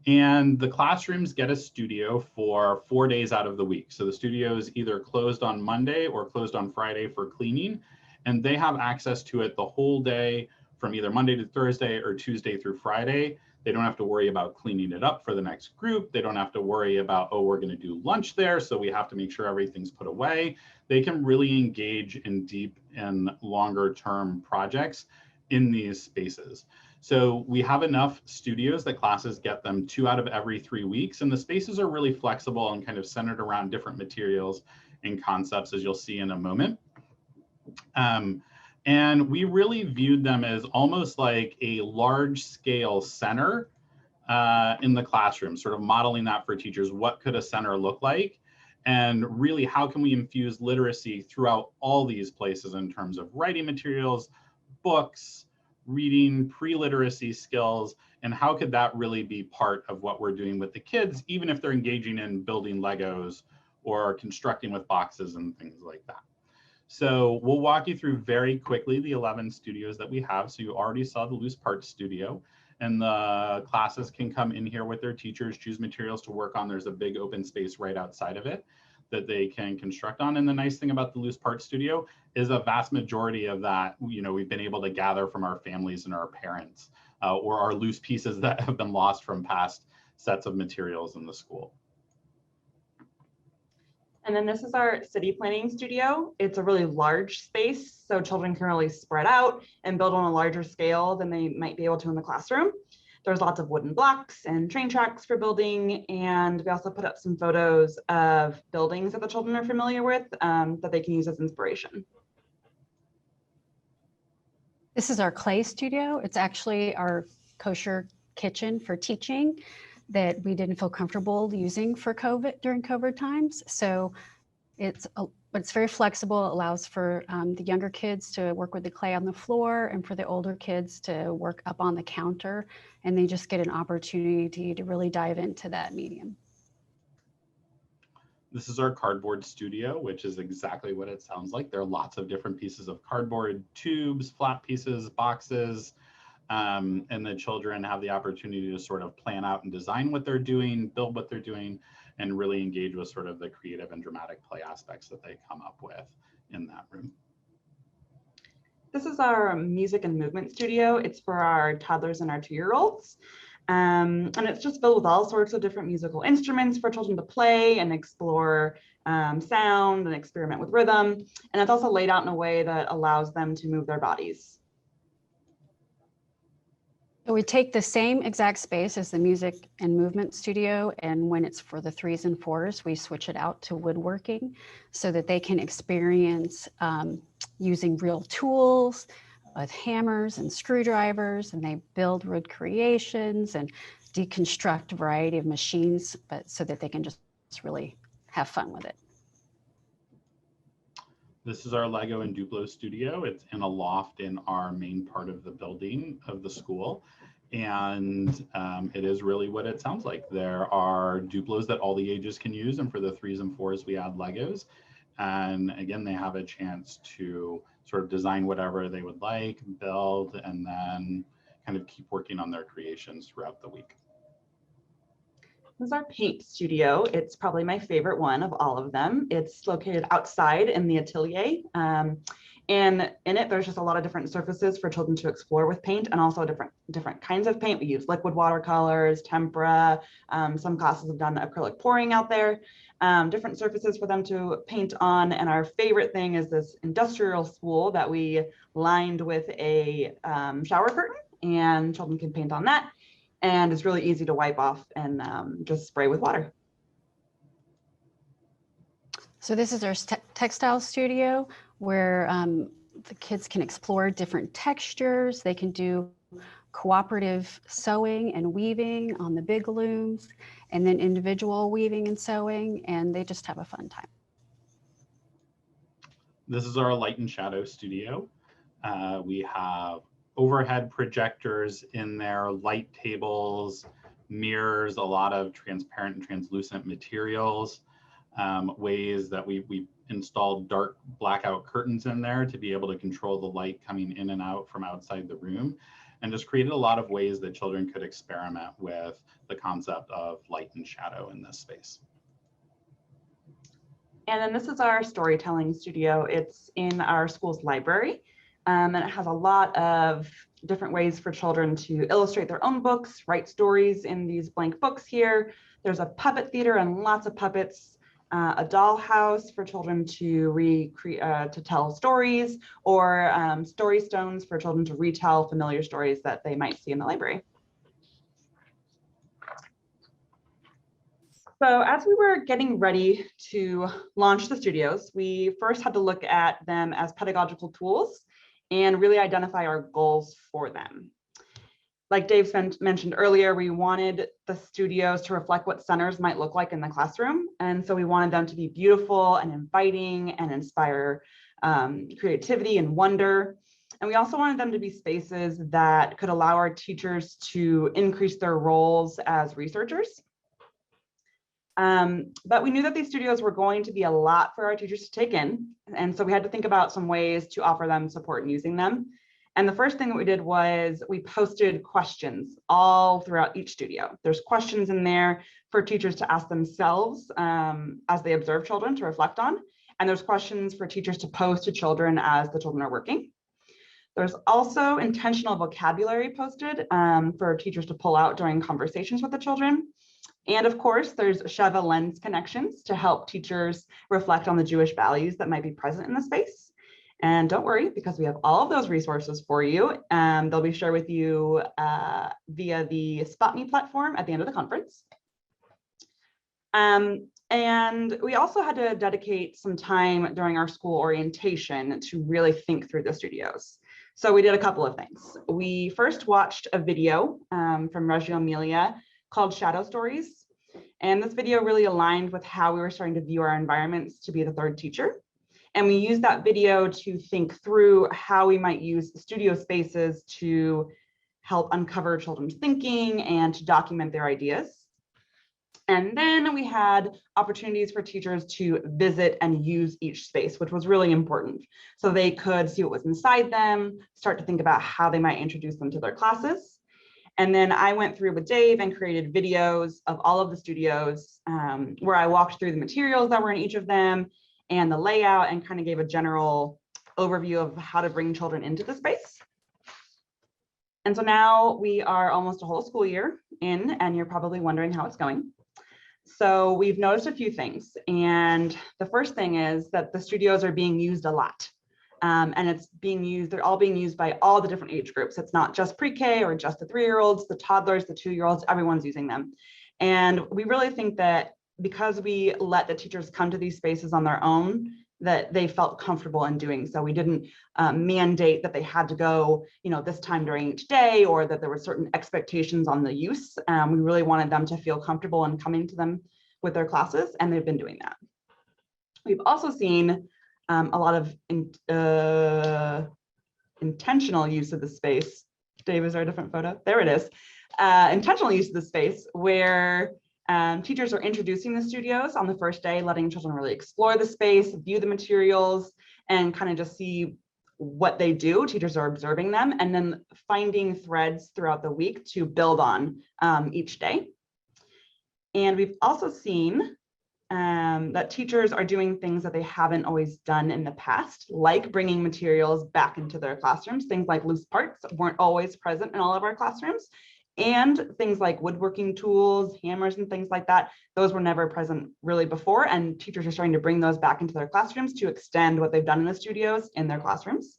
And the classrooms get a studio for 4 days out of the week. So the studio is either closed on Monday or closed on Friday for cleaning. And they have access to it the whole day from either Monday to Thursday or Tuesday through Friday. They don't have to worry about cleaning it up for the next group. They don't have to worry about, oh, we're going to do lunch there, so we have to make sure everything's put away. They can really engage in deep and longer term projects in these spaces. So we have enough studios that classes get them 2 out of every 3 weeks, and the spaces are really flexible and kind of centered around different materials and concepts, as you'll see in a moment. And we really viewed them as almost like a large scale center in the classroom, sort of modeling that for teachers. What could a center look like? And really, how can we infuse literacy throughout all these places in terms of writing materials, books, reading, pre-literacy skills, and how could that really be part of what we're doing with the kids, even if they're engaging in building Legos or constructing with boxes and things like that. So we'll walk you through very quickly the 11 studios that we have. So you already saw the loose parts studio, and the classes can come in here with their teachers, choose materials to work on. There's a big open space right outside of it that they can construct on. And the nice thing about the loose parts studio is a vast majority of that, we've been able to gather from our families and our parents, or our loose pieces that have been lost from past sets of materials in the school. And then this is our city planning studio. It's a really large space, so children can really spread out and build on a larger scale than they might be able to in the classroom. There's lots of wooden blocks and train tracks for building, and we also put up some photos of buildings that the children are familiar with that they can use as inspiration. This is our clay studio. It's actually our kosher kitchen for teaching that we didn't feel comfortable using for COVID during COVID times. So it's very flexible. It allows for the younger kids to work with the clay on the floor and for the older kids to work up on the counter, and they just get an opportunity to really dive into that medium. This is our cardboard studio, which is exactly what it sounds like. There are lots of different pieces of cardboard, tubes, flat pieces, boxes, and the children have the opportunity to sort of plan out and design what they're doing, build what they're doing, and really engage with sort of the creative and dramatic play aspects that they come up with in that room. This is our music and movement studio. It's for our toddlers and our 2-year-olds. And it's just filled with all sorts of different musical instruments for children to play and explore sound and experiment with rhythm. And it's also laid out in a way that allows them to move their bodies. So we take the same exact space as the music and movement studio, and when it's for the 3s and 4s, we switch it out to woodworking so that they can experience using real tools with hammers and screwdrivers, and they build wood creations and deconstruct a variety of machines, but so that they can just really have fun with it. This is our Lego and Duplo studio. It's in a loft in our main part of the building of the school. And it is really what it sounds like. There are Duplos that all the ages can use. And for the 3s and 4s, we add Legos. And again, they have a chance to sort of design whatever they would like, build, and then kind of keep working on their creations throughout the week. This is our paint studio. It's probably my favorite one of all of them. It's located outside in the atelier. And in it, there's just a lot of different surfaces for children to explore with paint, and also different kinds of paint. We use liquid watercolors, tempera. Some classes have done acrylic pouring out there. Different surfaces for them to paint on. And our favorite thing is this industrial spool that we lined with a shower curtain, and children can paint on that. And it's really easy to wipe off and just spray with water. So this is our textile studio where the kids can explore different textures. They can do cooperative sewing and weaving on the big looms, and then individual weaving and sewing, and they just have a fun time. This is our light and shadow studio. We have overhead projectors in there, light tables, mirrors, a lot of transparent and translucent materials, ways that we installed dark blackout curtains in there to be able to control the light coming in and out from outside the room, and just created a lot of ways that children could experiment with the concept of light and shadow in this space. And then this is our storytelling studio. It's in our school's library. And it has a lot of different ways for children to illustrate their own books, write stories in these blank books here. There's a puppet theater and lots of puppets. a dollhouse for children to to tell stories, or story stones for children to retell familiar stories that they might see in the library. So as we were getting ready to launch the studios, we first had to look at them as pedagogical tools and really identify our goals for them. Like Dave mentioned earlier, we wanted the studios to reflect what centers might look like in the classroom. And so we wanted them to be beautiful and inviting and inspire creativity and wonder. And we also wanted them to be spaces that could allow our teachers to increase their roles as researchers. But we knew that these studios were going to be a lot for our teachers to take in. And so we had to think about some ways to offer them support in using them. And the first thing that we did was we posted questions all throughout each studio. There's questions in there for teachers to ask themselves as they observe children to reflect on. And there's questions for teachers to pose to children as the children are working. There's also intentional vocabulary posted for teachers to pull out during conversations with the children. And of course, there's Sheva lens connections to help teachers reflect on the Jewish values that might be present in the space. And don't worry, because we have all of those resources for you. They'll be shared with you via the Spot Me platform at the end of the conference. And we also had to dedicate some time during our school orientation to really think through the studios. So we did a couple of things. We first watched a video from Reggio Emilia called Shadow Stories. And this video really aligned with how we were starting to view our environments to be the third teacher. And we used that video to think through how we might use studio spaces to help uncover children's thinking and to document their ideas. And then we had opportunities for teachers to visit and use each space, which was really important. So they could see what was inside them, start to think about how they might introduce them to their classes. And then I went through with Dave and created videos of all of the studios where I walked through the materials that were in each of them and the layout, and kind of gave a general overview of how to bring children into the space. And so now we are almost a whole school year in, and you're probably wondering how it's going. So we've noticed a few things. And the first thing is that the studios are being used a lot. And it's being used, they're all being used by all the different age groups. It's not just pre-K or just the 3-year-olds, the toddlers, the 2-year-olds, everyone's using them. And we really think that because we let the teachers come to these spaces on their own, that they felt comfortable in doing so. We didn't mandate that they had to go, this time during each day, or that there were certain expectations on the use. We really wanted them to feel comfortable in coming to them with their classes, and they've been doing that. We've also seen a lot of intentional use of the space. Dave, is there a different photo? There it is. Intentional use of the space where teachers are introducing the studios on the first day, letting children really explore the space, view the materials, and kind of just see what they do. Teachers are observing them and then finding threads throughout the week to build on each day. And we've also seen that teachers are doing things that they haven't always done in the past, like bringing materials back into their classrooms. Things like loose parts weren't always present in all of our classrooms. And things like woodworking tools, hammers, and things like that, those were never present really before. And teachers are starting to bring those back into their classrooms to extend what they've done in the studios in their classrooms.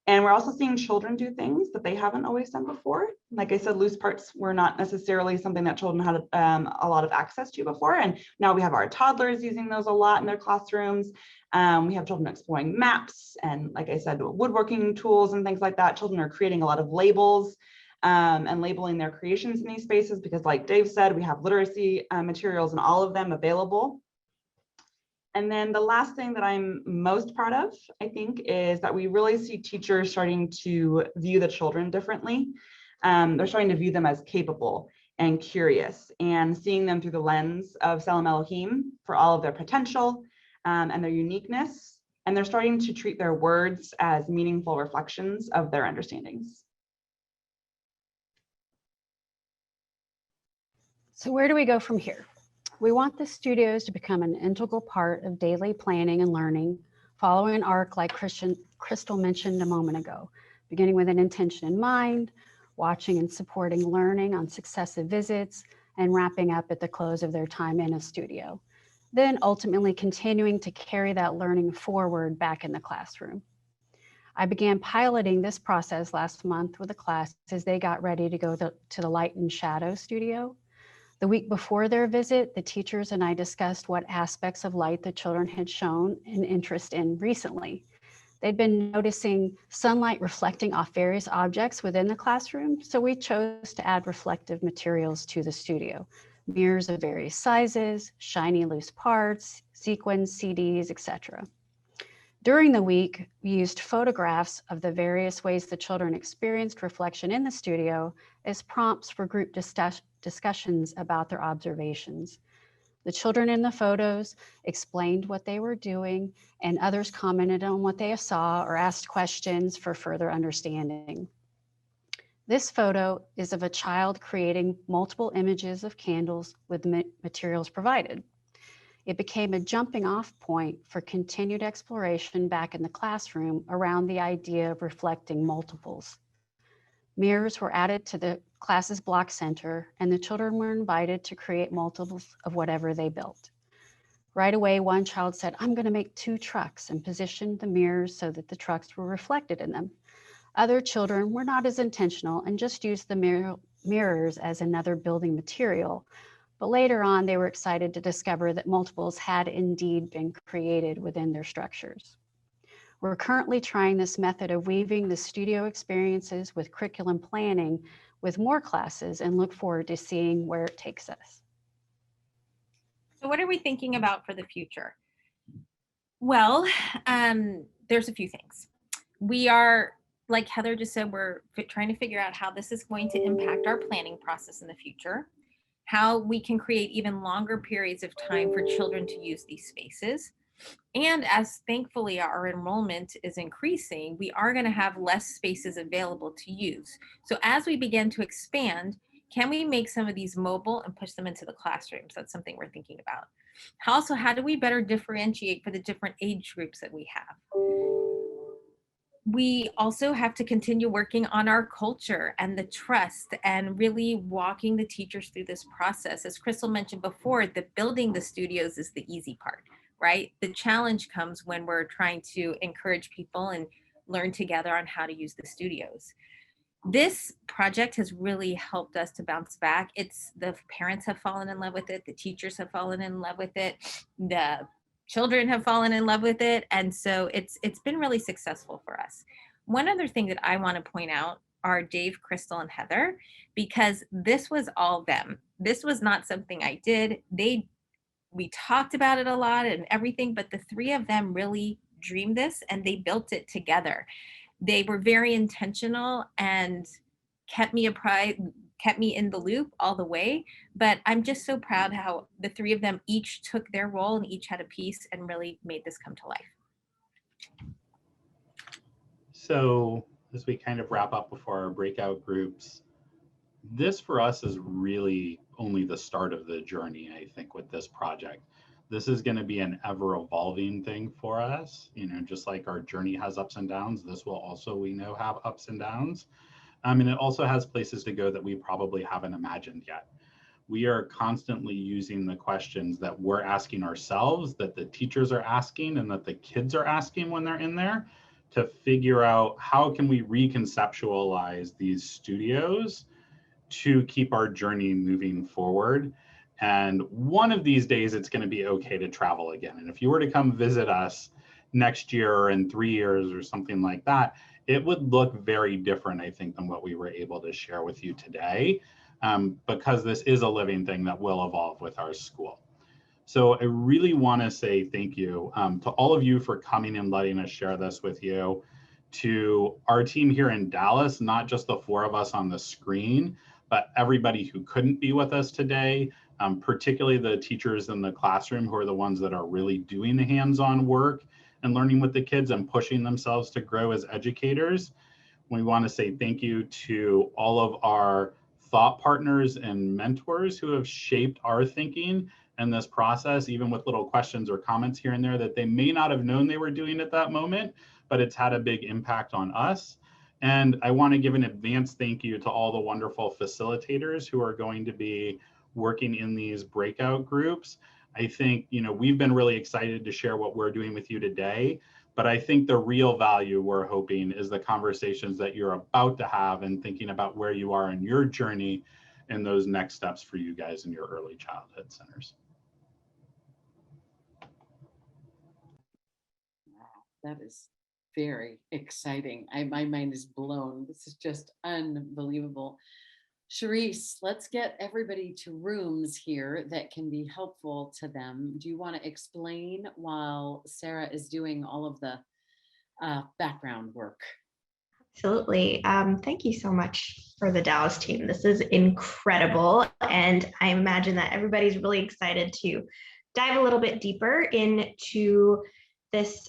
And we're also seeing children do things that they haven't always done before. Like I said, loose parts were not necessarily something that children had a lot of access to before. And now we have our toddlers using those a lot in their classrooms. We have children exploring maps and, like I said, woodworking tools and things like that. Children are creating a lot of labels and labeling their creations in these spaces because, like Dave said, we have literacy materials and all of them available. And then the last thing that I'm most proud of, I think, is that we really see teachers starting to view the children differently. They're starting to view them as capable and curious, and seeing them through the lens of Selam Elohim for all of their potential and their uniqueness. And they're starting to treat their words as meaningful reflections of their understandings. So where do we go from here? We want the studios to become an integral part of daily planning and learning, following an arc like Crystal mentioned a moment ago, beginning with an intention in mind, watching and supporting learning on successive visits, and wrapping up at the close of their time in a studio. then ultimately continuing to carry that learning forward back in the classroom. I began piloting this process last month with a class as they got ready to go to the Light and Shadow studio. The week before their visit, the teachers and I discussed what aspects of light the children had shown an interest in recently. They'd been noticing sunlight reflecting off various objects within the classroom, so we chose to add reflective materials to the studio. Mirrors of various sizes, shiny loose parts, sequins, CDs, etc. During the week, we used photographs of the various ways the children experienced reflection in the studio as prompts for group discussions about their observations. The children in the photos explained what they were doing, and others commented on what they saw or asked questions for further understanding. This photo is of a child creating multiple images of candles with materials provided. It became a jumping off point for continued exploration back in the classroom around the idea of reflecting multiples. Mirrors were added to the class's block center, and the children were invited to create multiples of whatever they built. Right away, one child said, "I'm going to make 2 trucks," and positioned the mirrors so that the trucks were reflected in them. Other children were not as intentional and just used the mirrors as another building material. But later on, they were excited to discover that multiples had indeed been created within their structures. We're currently trying this method of weaving the studio experiences with curriculum planning with more classes and look forward to seeing where it takes us. So what are we thinking about for the future? Well, there's a few things. We are, like Heather just said, we're trying to figure out how this is going to impact our planning process in the future, how we can create even longer periods of time for children to use these spaces. And as thankfully our enrollment is increasing, we are going to have less spaces available to use. So as we begin to expand, can we make some of these mobile and push them into the classrooms? That's something we're thinking about. Also, how do we better differentiate for the different age groups that we have? We also have to continue working on our culture and the trust and really walking the teachers through this process. As Crystal mentioned before, the building the studios is the easy part, right? The challenge comes when we're trying to encourage people and learn together on how to use the studios. This project has really helped us to bounce back. The parents have fallen in love with it. The teachers have fallen in love with it. The children have fallen in love with it. And so it's been really successful for us. One other thing that I want to point out are Dave, Crystal, and Heather, because this was all them. This was not something I did. We talked about it a lot and everything, but the 3 of them really dreamed this and they built it together. They were very intentional and kept me in the loop all the way. But I'm just so proud how the 3 of them each took their role and each had a piece and really made this come to life. So as we kind of wrap up before our breakout groups, this for us is really only the start of the journey, I think, with this project. This is going to be an ever evolving thing for us. Just like our journey has ups and downs, this will also, we know, have ups and downs. And it also has places to go that we probably haven't imagined yet. We are constantly using the questions that we're asking ourselves, that the teachers are asking, and that the kids are asking when they're in there, to figure out how can we reconceptualize these studios to keep our journey moving forward. And one of these days, it's going to be okay to travel again. And if you were to come visit us next year or in 3 years or something like that, it would look very different, I think, than what we were able to share with you today, because this is a living thing that will evolve with our school. So I really want to say thank you to all of you for coming and letting us share this with you, to our team here in Dallas, not just the 4 of us on the screen, but everybody who couldn't be with us today, particularly the teachers in the classroom who are the ones that are really doing the hands-on work and learning with the kids and pushing themselves to grow as educators. We want to say thank you to all of our thought partners and mentors who have shaped our thinking in this process, even with little questions or comments here and there that they may not have known they were doing at that moment, but it's had a big impact on us. And I want to give an advance thank you to all the wonderful facilitators who are going to be working in these breakout groups. I think, we've been really excited to share what we're doing with you today, but I think the real value we're hoping is the conversations that you're about to have and thinking about where you are in your journey and those next steps for you guys in your early childhood centers. Wow, that is very exciting. My mind is blown. This is just unbelievable. Charisse, let's get everybody to rooms here that can be helpful to them. Do you want to explain while Sarah is doing all of the background work? Absolutely. Thank you so much for the Dallas team. This is incredible. And I imagine that everybody's really excited to dive a little bit deeper into this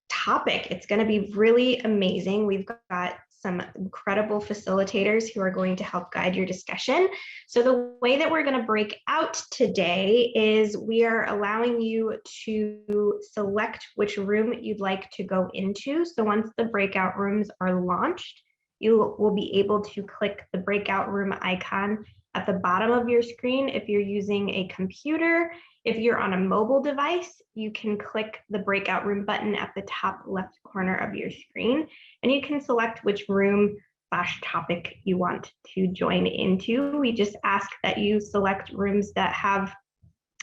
topic. It's going to be really amazing. We've got some incredible facilitators who are going to help guide your discussion. So the way that we're going to break out today is we are allowing you to select which room you'd like to go into. So once the breakout rooms are launched, you will be able to click the breakout room icon at the bottom of your screen. If you're using a computer, if you're on a mobile device, you can click the breakout room button at the top left corner of your screen, and you can select which room / topic you want to join into. We just ask that you select rooms that have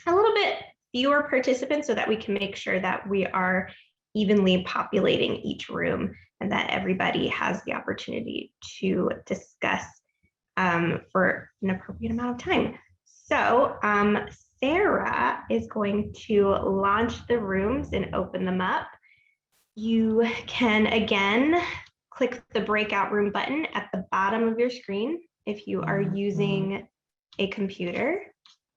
a little bit fewer participants so that we can make sure that we are evenly populating each room and that everybody has the opportunity to discuss for an appropriate amount of time. So Sarah is going to launch the rooms and open them up. You can again click the breakout room button at the bottom of your screen if you are using a computer.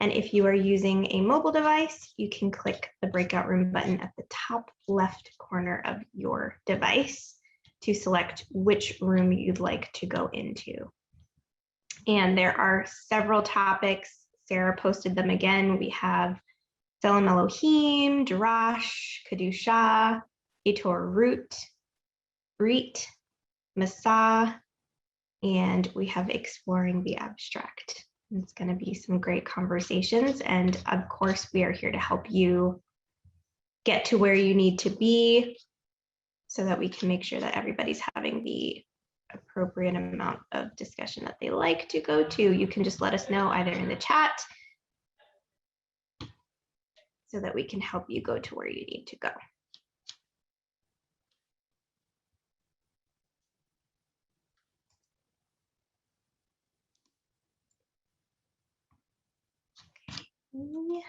And if you are using a mobile device, you can click the breakout room button at the top left corner of your device to select which room you'd like to go into. And there are several topics. Sarah posted them again. We have Selam Elohim, Darash, Kedusha, Etor Root, Brit, Masa, and we have Exploring the Abstract. It's going to be some great conversations. And of course, we are here to help you get to where you need to be so that we can make sure that everybody's having the appropriate amount of discussion that they like to go to. You can just let us know either in the chat so that we can help you go to where you need to go. Okay.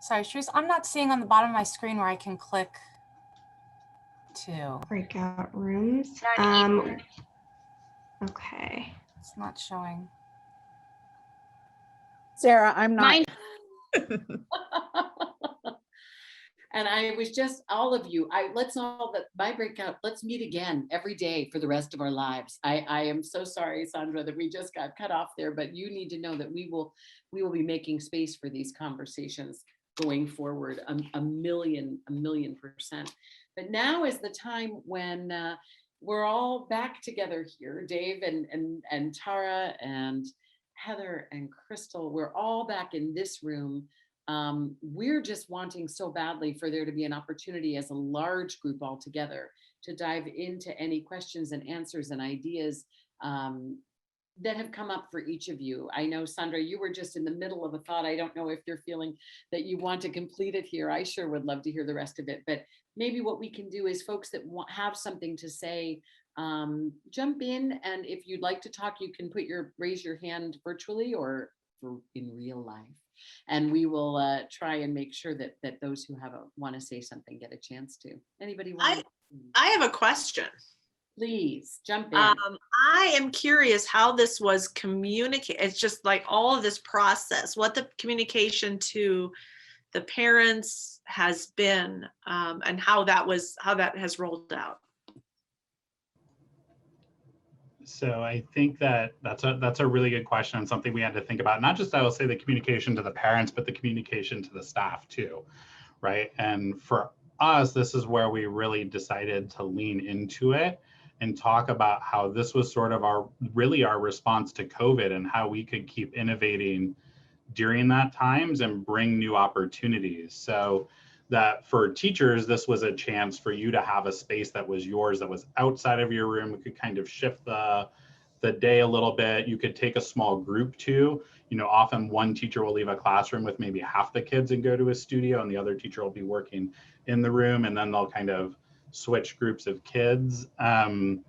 Sorry, Charisse, I'm not seeing on the bottom of my screen where I can click to. Breakout rooms. Okay. It's not showing. Sarah, I'm not. And I was just, all of you, let's all, that my breakout, let's meet again every day for the rest of our lives. I am so sorry, Sandra, that we just got cut off there, but you need to know that we will be making space for these conversations going forward, a million %. But now is the time when we're all back together here, Dave and Tara and Heather and Crystal, we're all back in this room. We're just wanting so badly for there to be an opportunity as a large group all together to dive into any questions and answers and ideas that have come up for each of you. I know, Sandra, you were just in the middle of a thought. I don't know if you're feeling that you want to complete it here. I sure would love to hear the rest of it, but maybe what we can do is folks that have something to say, jump in, and if you'd like to talk, you can raise your hand virtually or in real life. And we will try and make sure that those who want to say something get a chance to. Anybody want? I have a question. Please jump in. I am curious how this was communicated. It's just like all of this process, what the communication to the parents has been, and how that has rolled out. So I think that's a really good question and something we had to think about. Not just, I will say, the communication to the parents, but the communication to the staff too, right? And for us, this is where we really decided to lean into it and talk about how this was sort of our response to COVID and how we could keep innovating during that times and bring new opportunities. So that for teachers, this was a chance for you to have a space that was yours, that was outside of your room. It could kind of shift the day a little bit. You could take a small group too. You know, often one teacher will leave a classroom with maybe half the kids and go to a studio, and the other teacher will be working in the room, and then they'll kind of switch groups of kids. And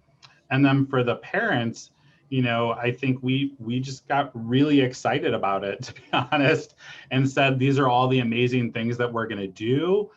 then for the parents, you know, I think we just got really excited about it, to be honest, and said, these are all the amazing things that we're going to do.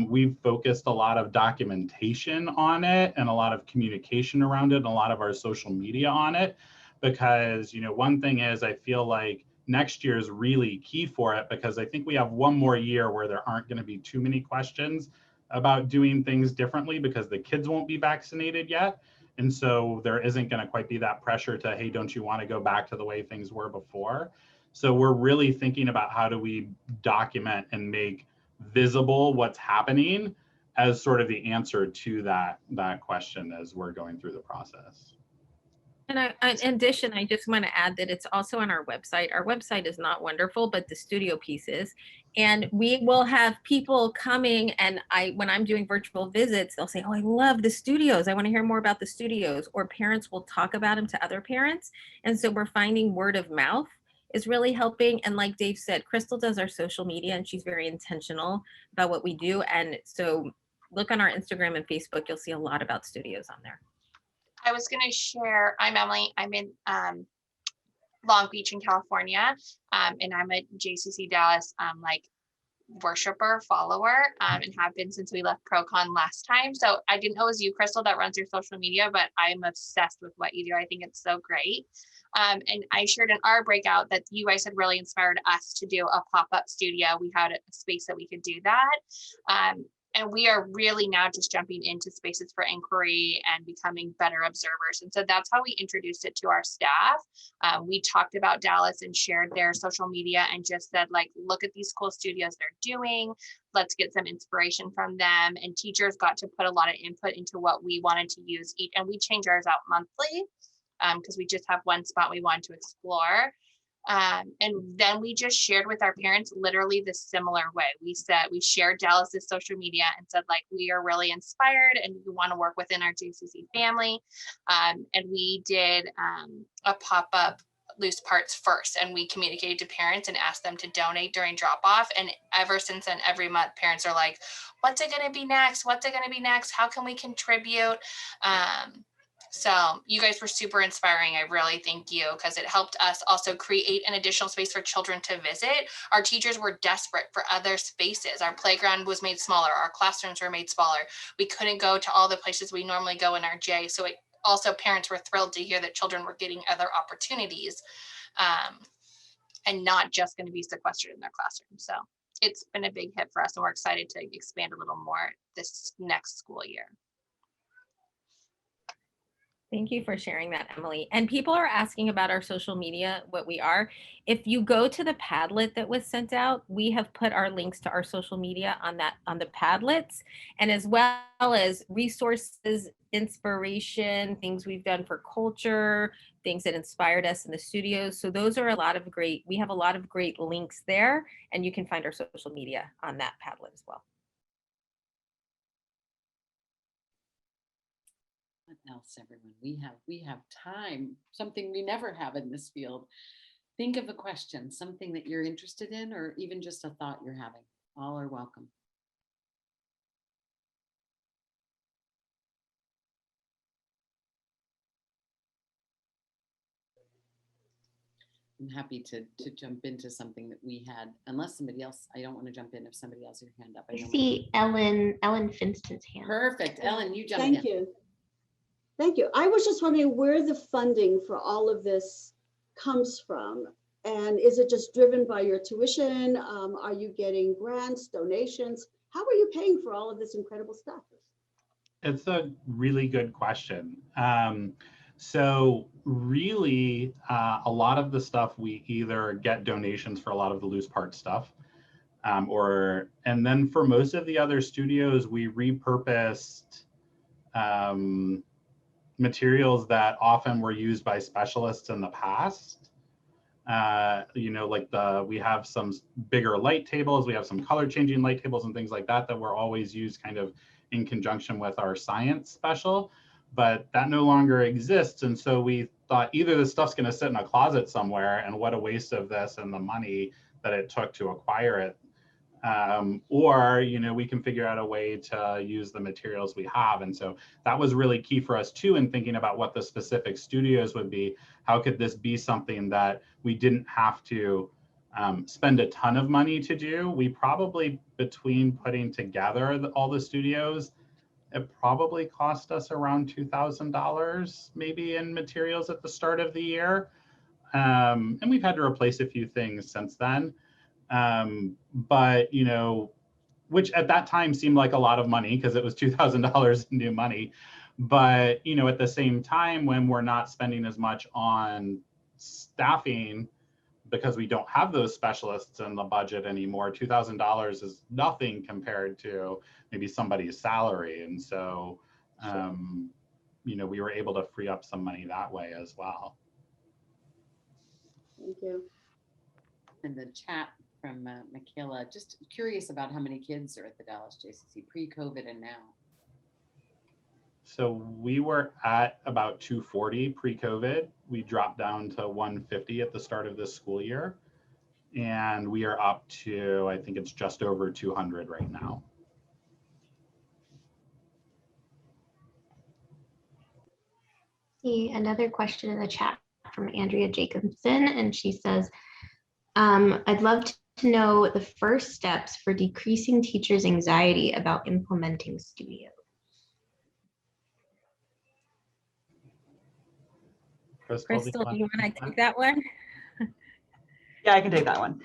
We've focused a lot of documentation on it and a lot of communication around it and a lot of our social media on it, because, you know, one thing is, I feel like next year is really key for it, because I think we have one more year where there aren't going to be too many questions about doing things differently because the kids won't be vaccinated yet. And so there isn't going to quite be that pressure to, hey, don't you want to go back to the way things were before? So we're really thinking about how do we document and make visible what's happening as sort of the answer to that question as we're going through the process. And in addition, I just want to add that it's also on our website. Our website is not wonderful, but the studio piece is. And we will have people coming, and when I'm doing virtual visits, they'll say, oh, I love the studios. I want to hear more about the studios. Or parents will talk about them to other parents. And so we're finding word of mouth is really helping. And like Dave said, Crystal does our social media, and she's very intentional about what we do. And so look on our Instagram and Facebook, you'll see a lot about studios on there. I was going to share, I'm Emily, I'm in Long Beach in California, and I'm a JCC Dallas like worshiper, follower, and have been since we left ProCon last time. So I didn't know it was you, Crystal, that runs your social media, but I'm obsessed with what you do. I think it's so great. And I shared in our breakout that you guys had really inspired us to do a pop-up studio. We had a space that we could do that. And we are really now just jumping into spaces for inquiry and becoming better observers. And so that's how we introduced it to our staff. We talked about Dallas and shared their social media and just said, like, look at these cool studios they're doing. Let's get some inspiration from them. And teachers got to put a lot of input into what we wanted to use. And we change ours out monthly because we just have one spot we want to explore. And then we just shared with our parents literally the similar way. We shared Dallas's social media and said, like, we are really inspired and we want to work within our JCC family. And we did a pop-up loose parts first, and we communicated to parents and asked them to donate during drop off. And ever since then, every month parents are like, what's it going to be next? What's it going to be next? How can we contribute? So you guys were super inspiring. I really thank you, because it helped us also create an additional space for children to visit. Our teachers were desperate for other spaces. Our playground was made smaller. Our classrooms were made smaller. We couldn't go to all the places we normally go in our J. So it also, parents were thrilled to hear that children were getting other opportunities and not just going to be sequestered in their classroom. So it's been a big hit for us, and we're excited to expand a little more this next school year. Thank you for sharing that, Emily. And people are asking about our social media, what we are. If you go to the Padlet that was sent out, we have put our links to our social media on the Padlets, and as well as resources, inspiration, things we've done for culture, things that inspired us in the studios. So those are we have a lot of great links there, and you can find our social media on that Padlet as well. What else, everyone? We have time, something we never have in this field. Think of a question, something that you're interested in, or even just a thought you're having. All are welcome. I'm happy to jump into something that we had, unless somebody else, I don't want to jump in if somebody else has your hand up. I see Ellen Finston's hand. Perfect. Ellen, you jump in. Thank you. Thank you. I was just wondering where the funding for all of this comes from. And is it just driven by your tuition? Are you getting grants, donations? How are you paying for all of this incredible stuff? It's a really good question. So really, a lot of the stuff we either get donations for a lot of the loose part stuff, and then for most of the other studios, we repurposed materials that often were used by specialists in the past. Like we have some bigger light tables, we have some color changing light tables and things like that that were always used kind of in conjunction with our science special, but that no longer exists. And so we thought either this stuff's going to sit in a closet somewhere, and what a waste of this and the money that it took to acquire it. Or, we can figure out a way to use the materials we have. And so that was really key for us too, in thinking about what the specific studios would be. How could this be something that we didn't have to spend a ton of money to do? We probably, between putting together all the studios, it probably cost us around $2,000 maybe in materials at the start of the year. And we've had to replace a few things since then. But, which at that time seemed like a lot of money because it was $2,000 in new money. But, at the same time, when we're not spending as much on staffing because we don't have those specialists in the budget anymore, $2,000 is nothing compared to maybe somebody's salary. And so, we were able to free up some money that way as well. Thank you. In the chat from Michaela, just curious about how many kids are at the Dallas JCC pre-COVID and now. So we were at about 240 pre-COVID. We dropped down to 150 at the start of this school year. And we are up to, I think it's just over 200 right now. See another question in the chat from Andrea Jacobson, and she says, I'd love to know the first steps for decreasing teachers' anxiety about implementing studios. Crystal, do you want to take that one? Yeah, I can take that one.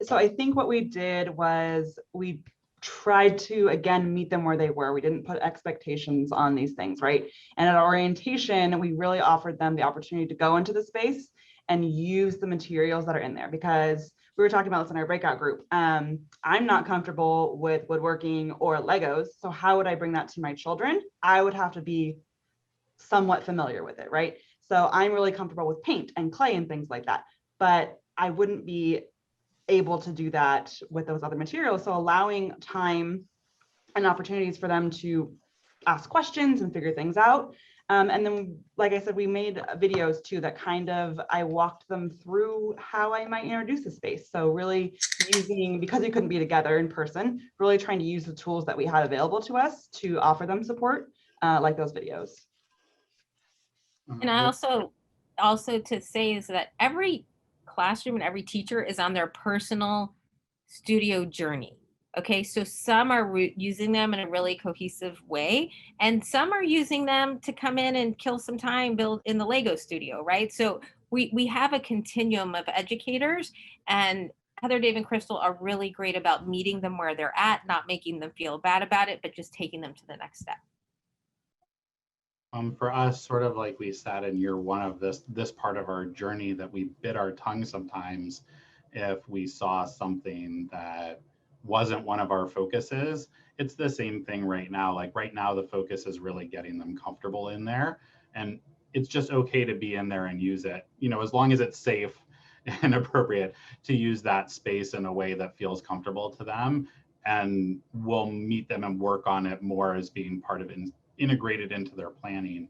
So I think what we did was we tried to, again, meet them where they were. We didn't put expectations on these things, right? And at orientation, we really offered them the opportunity to go into the space and use the materials that are in there, because we were talking about this in our breakout group. I'm not comfortable with woodworking or Legos. So how would I bring that to my children? I would have to be somewhat familiar with it, right? So I'm really comfortable with paint and clay and things like that, but I wouldn't be able to do that with those other materials. So allowing time and opportunities for them to ask questions and figure things out. And then, like I said, we made videos too that kind of, I walked them through how I might introduce the space. So really using, because we couldn't be together in person, really trying to use the tools that we had available to us to offer them support, like those videos. And I also to say is that every classroom and every teacher is on their personal studio journey. Okay, so some are using them in a really cohesive way, and some are using them to come in and kill some time, build in the Lego studio, right? So we have a continuum of educators, and Heather, Dave, and Crystal are really great about meeting them where they're at, not making them feel bad about it, but just taking them to the next step. For us, sort of like we said in year one of this part of our journey, that we bit our tongue sometimes if we saw something that wasn't one of our focuses. It's the same thing right now. Like right now, the focus is really getting them comfortable in there, and it's just okay to be in there and use it, as long as it's safe and appropriate to use that space in a way that feels comfortable to them. And we'll meet them and work on it more as being part of integrated into their planning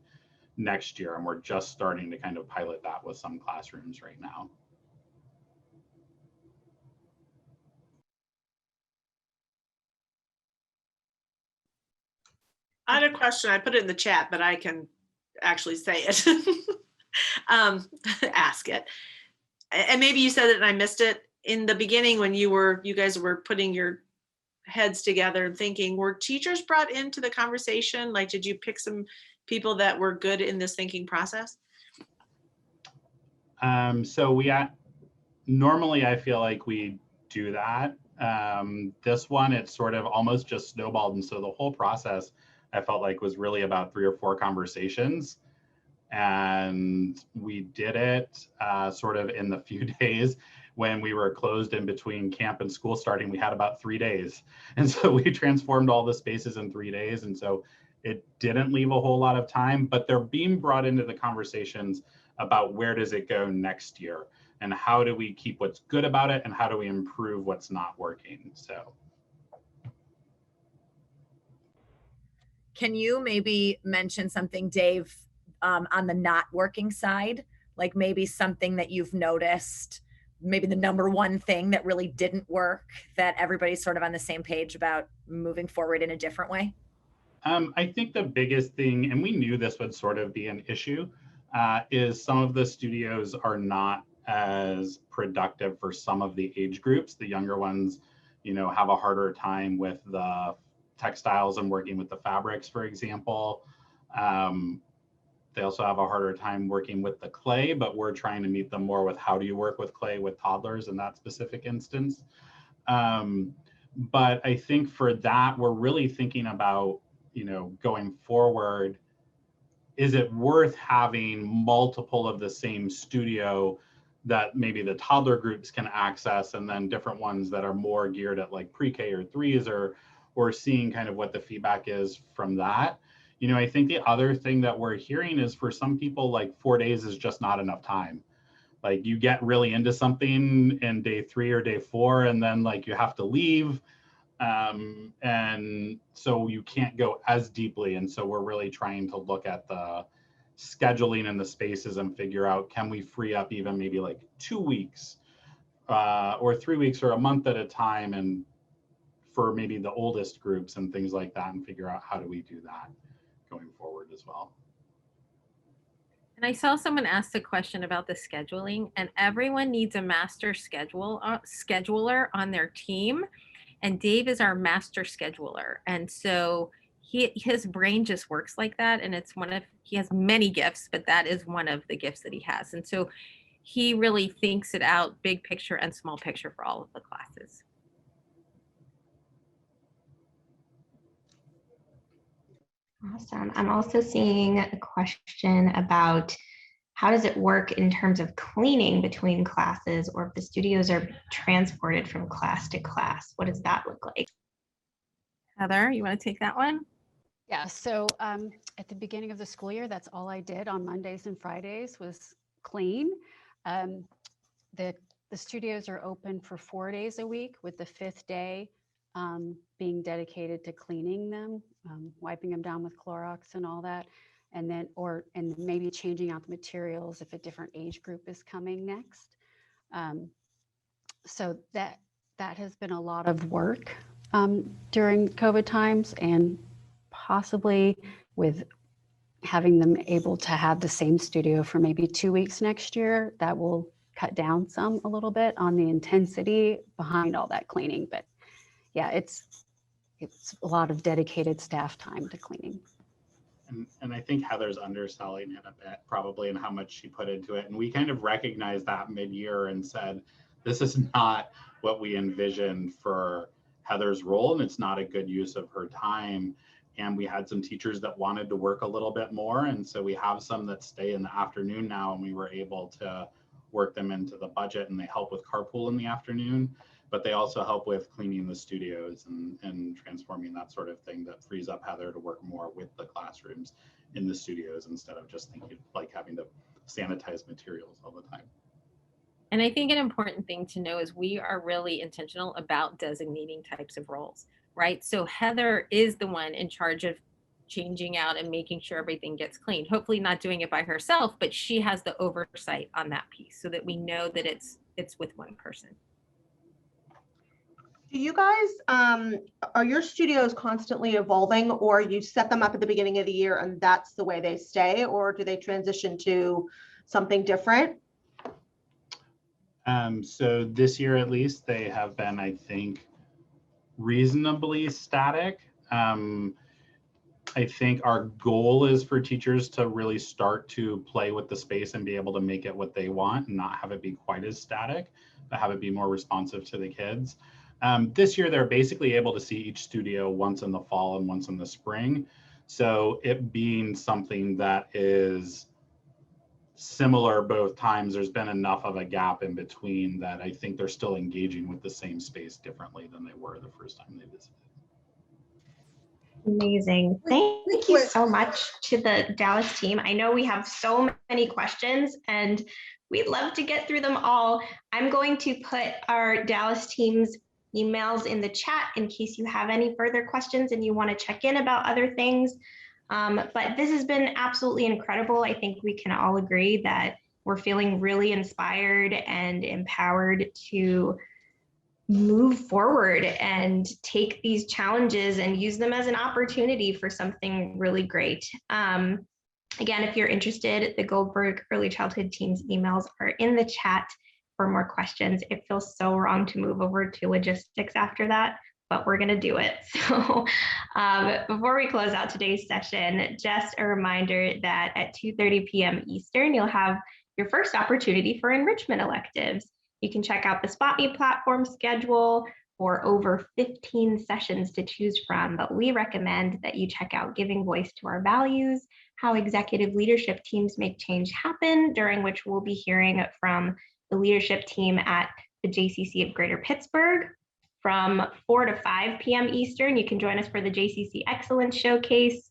next year. And we're just starting to kind of pilot that with some classrooms right now. I had a question. I put it in the chat, but I can actually say it. Ask it. And maybe you said it and I missed it in the beginning when you guys were putting your heads together and thinking, were teachers brought into the conversation? Like, did you pick some people that were good in this thinking process? So normally I feel like we do that. This one, it's sort of almost just snowballed. And so the whole process, I felt like, was really about 3 or 4 conversations. And we did it sort of in the few days when we were closed in between camp and school starting. We had about 3 days. And so we transformed all the spaces in 3 days. And so it didn't leave a whole lot of time, but they're being brought into the conversations about where does it go next year and how do we keep what's good about it and how do we improve what's not working. So. Can you maybe mention something, Dave, on the not working side? Like maybe something that you've noticed, maybe the number one thing that really didn't work that everybody's sort of on the same page about moving forward in a different way? I think the biggest thing, and we knew this would sort of be an issue, is some of the studios are not as productive for some of the age groups. The younger ones, you know, have a harder time with the textiles and working with the fabrics, for example. They also have a harder time working with the clay, but we're trying to meet them more with how do you work with clay with toddlers in that specific instance. But I think for that, we're really thinking about, you know, going forward, is it worth having multiple of the same studio that maybe the toddler groups can access and then different ones that are more geared at like pre-K or threes, or seeing kind of what the feedback is from that. You know, I think the other thing that we're hearing is for some people, like 4 days is just not enough time. Like you get really into something in day 3 or day 4, and then like you have to leave. And so you can't go as deeply. And so we're really trying to look at the scheduling and the spaces and figure out, can we free up even maybe like 2 weeks or 3 weeks or a month at a time, and for maybe the oldest groups and things like that, and figure out how do we do that going forward as well. And I saw someone ask a question about the scheduling, and everyone needs a master scheduler on their team. And Dave is our master scheduler. And so his brain just works like that. And it's he has many gifts, but that is one of the gifts that he has. And so he really thinks it out, big picture and small picture for all of the classes. Awesome. I'm also seeing a question about how does it work in terms of cleaning between classes, or if the studios are transported from class to class? What does that look like? Heather, you want to take that one? Yeah, so at the beginning of the school year, that's all I did on Mondays and Fridays was clean. The studios are open for 4 days a week, with the 5th day being dedicated to cleaning them, wiping them down with Clorox and all that. And then, and maybe changing out the materials if a different age group is coming next. So that has been a lot of work during COVID times, and possibly with having them able to have the same studio for maybe 2 weeks next year, that will cut down a little bit on the intensity behind all that cleaning. But yeah, it's a lot of dedicated staff time to cleaning. And I think Heather's underselling it a bit probably in how much she put into it. And we kind of recognized that mid-year and said, this is not what we envisioned for Heather's role, and it's not a good use of her time. And we had some teachers that wanted to work a little bit more. And so we have some that stay in the afternoon now, and we were able to work them into the budget, and they help with carpool in the afternoon, but they also help with cleaning the studios and transforming that sort of thing that frees up Heather to work more with the classrooms in the studios instead of just thinking like having to sanitize materials all the time. And I think an important thing to know is we are really intentional about designating types of roles, right? So Heather is the one in charge of changing out and making sure everything gets cleaned. Hopefully not doing it by herself, but she has the oversight on that piece so that we know that it's with one person. Do you guys, are your studios constantly evolving, or you set them up at the beginning of the year and that's the way they stay, or do they transition to something different? So this year, at least, they have been, I think, reasonably static. I think our goal is for teachers to really start to play with the space and be able to make it what they want and not have it be quite as static, but have it be more responsive to the kids. This year, they're basically able to see each studio once in the fall and once in the spring. So it being something that is similar both times, there's been enough of a gap in between that I think they're still engaging with the same space differently than they were the first time they visited. Amazing. Thank you so much to the Dallas team. I know we have so many questions and we'd love to get through them all. I'm going to put our Dallas team's emails in the chat in case you have any further questions and you want to check in about other things. But this has been absolutely incredible. I think we can all agree that we're feeling really inspired and empowered to move forward and take these challenges and use them as an opportunity for something really great. Again, if you're interested, the Goldberg Early Childhood Team's emails are in the chat for more questions. It feels so wrong to move over to logistics after that, but we're gonna do it. So before we close out today's session, just a reminder that at 2:30 p.m. Eastern, you'll have your first opportunity for enrichment electives. You can check out the SpotMe platform schedule for over 15 sessions to choose from, but we recommend that you check out Giving Voice to Our Values, How Executive Leadership Teams Make Change Happen, during which we'll be hearing from the leadership team at the JCC of Greater Pittsburgh. From 4 to 5 p.m. Eastern, you can join us for the JCC Excellence Showcase.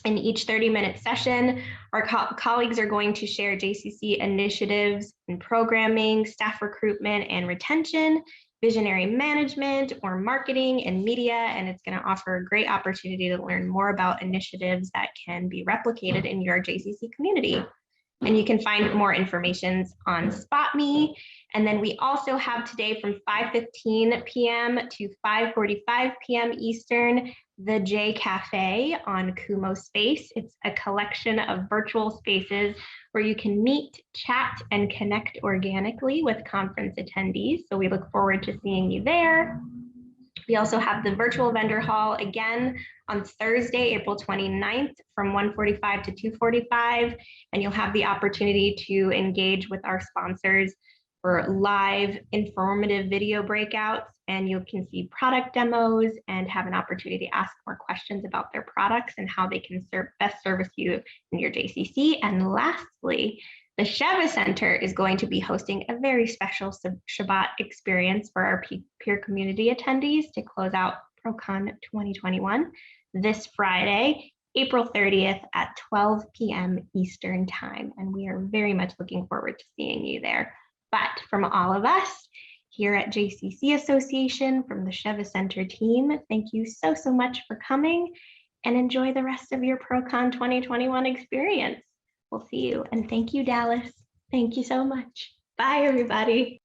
In each 30-minute session, our colleagues are going to share JCC initiatives in programming, staff recruitment and retention, visionary management, or marketing and media, and it's going to offer a great opportunity to learn more about initiatives that can be replicated in your JCC community. And you can find more information on SpotMe. And then we also have today from 5:15 p.m. to 5:45 p.m. Eastern, the J Cafe on Kumo Space. It's a collection of virtual spaces where you can meet, chat, and connect organically with conference attendees. So we look forward to seeing you there. We also have the virtual vendor hall again on Thursday, April 29th from 1:45 to 2:45, and you'll have the opportunity to engage with our sponsors for live informative video breakouts, and you can see product demos and have an opportunity to ask more questions about their products and how they can best service you in your JCC. And lastly, the Sheva Center is going to be hosting a very special Shabbat experience for our peer community attendees to close out ProCon 2021 this Friday, April 30th at 12 p.m. Eastern Time. And we are very much looking forward to seeing you there. But from all of us here at JCC Association, from the Sheva Center team, thank you so much for coming and enjoy the rest of your ProCon 2021 experience. We'll see you. And thank you, Dallas. Thank you so much. Bye, everybody.